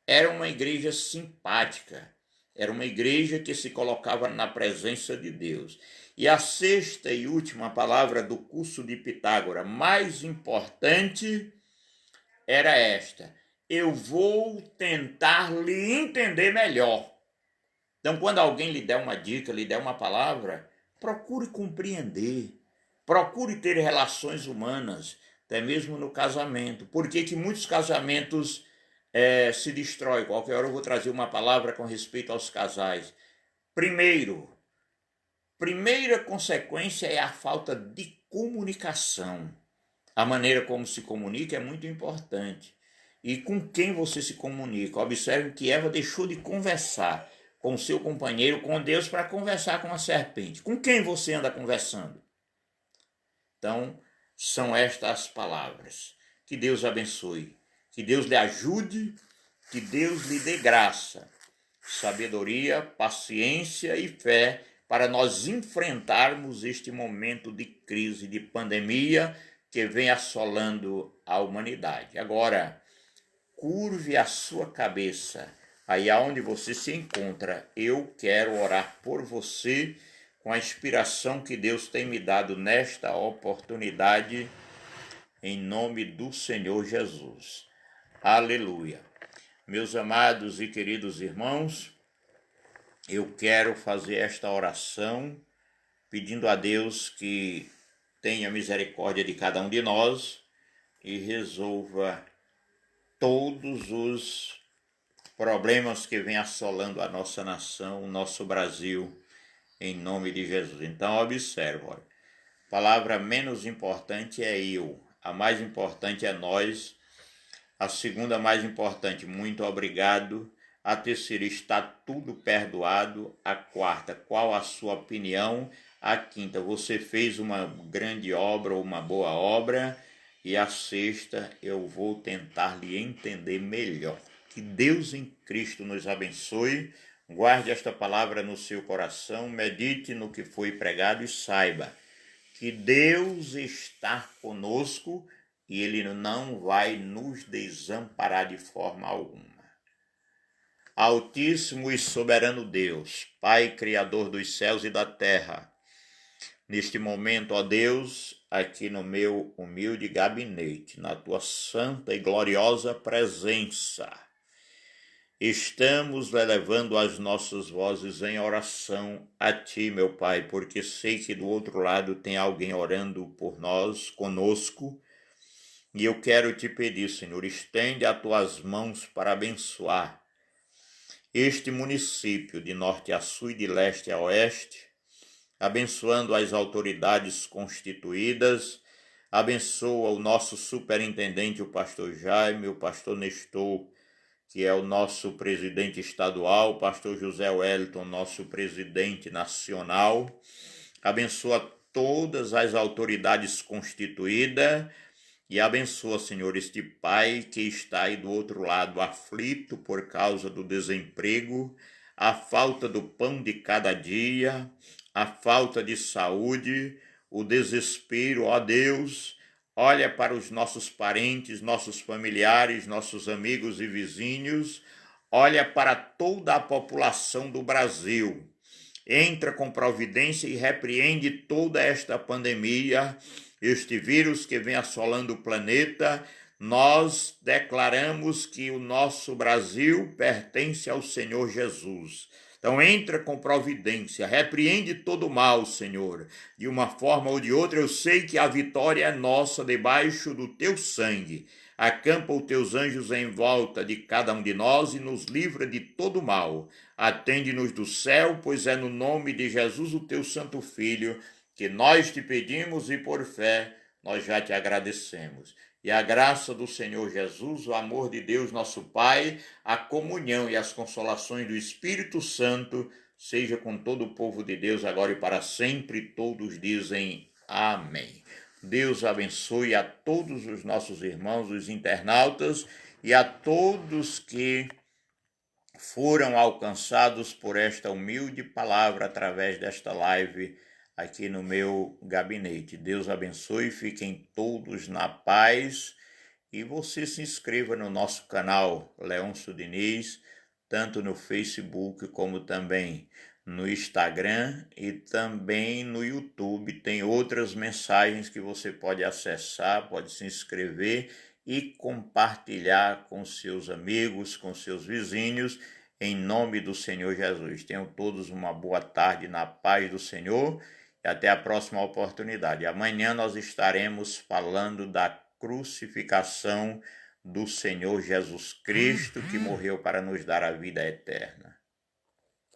S1: Era uma igreja simpática, era uma igreja que se colocava na presença de Deus. E a sexta e última palavra do curso de Pitágoras, mais importante, era esta: eu vou tentar lhe entender melhor. Então, quando alguém lhe der uma dica, lhe der uma palavra, procure compreender, procure ter relações humanas, até mesmo no casamento. Por que muitos casamentos se destroem? Qualquer hora eu vou trazer uma palavra com respeito aos casais. Primeira consequência é a falta de comunicação. A maneira como se comunica é muito importante. E com quem você se comunica? Observe que Eva deixou de conversar com o seu companheiro, com Deus, para conversar com a serpente. Com quem você anda conversando? Então, são estas as palavras. Que Deus abençoe. Que Deus lhe ajude. Que Deus lhe dê graça, sabedoria, paciência e fé para nós enfrentarmos este momento de crise, de pandemia que vem assolando a humanidade. Agora, curve a sua cabeça aí aonde você se encontra. Eu quero orar por você com a inspiração que Deus tem me dado nesta oportunidade, em nome do Senhor Jesus. Aleluia. Meus amados e queridos irmãos, eu quero fazer esta oração pedindo a Deus que tenha misericórdia de cada um de nós e resolva todos os problemas que vêm assolando a nossa nação, o nosso Brasil, em nome de Jesus. Então, observa, a palavra menos importante é eu, a mais importante é nós, a segunda mais importante, muito obrigado, a terceira, está tudo perdoado, a quarta, qual a sua opinião, a quinta, você fez uma grande obra ou uma boa obra, e a sexta, eu vou tentar lhe entender melhor. Que Deus em Cristo nos abençoe, guarde esta palavra no seu coração, medite no que foi pregado e saiba que Deus está conosco e Ele não vai nos desamparar de forma alguma. Altíssimo e soberano Deus, Pai Criador dos céus e da terra, neste momento, ó Deus, aqui no meu humilde gabinete, na Tua santa e gloriosa presença, estamos elevando as nossas vozes em oração a Ti, meu Pai, porque sei que do outro lado tem alguém orando por nós, conosco, e eu quero Te pedir, Senhor, estende as Tuas mãos para abençoar este município de norte a sul e de leste a oeste, abençoando as autoridades constituídas, abençoa o nosso superintendente, o pastor Jaime, o pastor Nestor, que é o nosso presidente estadual, o pastor José Wellington, nosso presidente nacional, abençoa todas as autoridades constituídas e abençoa, Senhor, este pai que está aí do outro lado, aflito por causa do desemprego, a falta do pão de cada dia, a falta de saúde, o desespero. Ó Deus, olha para os nossos parentes, nossos familiares, nossos amigos e vizinhos, olha para toda a população do Brasil. Entra com providência e repreende toda esta pandemia, este vírus que vem assolando o planeta. Nós declaramos que o nosso Brasil pertence ao Senhor Jesus. Então entra com providência, repreende todo o mal, Senhor. De uma forma ou de outra, eu sei que a vitória é nossa debaixo do Teu sangue. Acampa os Teus anjos em volta de cada um de nós e nos livra de todo mal. Atende-nos do céu, pois é no nome de Jesus, o Teu Santo Filho, que nós te pedimos e por fé nós já te agradecemos. E a graça do Senhor Jesus, o amor de Deus nosso Pai, a comunhão e as consolações do Espírito Santo seja com todo o povo de Deus agora e para sempre. Todos dizem amém. Deus abençoe a todos os nossos irmãos, os internautas, e a todos que foram alcançados por esta humilde palavra através desta live aqui no meu gabinete. Deus abençoe, fiquem todos na paz e você se inscreva no nosso canal Leôncio Diniz, tanto no Facebook como também no Instagram e também no YouTube. Tem outras mensagens que você pode acessar, pode se inscrever e compartilhar com seus amigos, com seus vizinhos, em nome do Senhor Jesus. Tenham todos uma boa tarde na paz do Senhor e até a próxima oportunidade. Amanhã nós estaremos falando da crucificação do Senhor Jesus Cristo, que morreu para nos dar a vida eterna.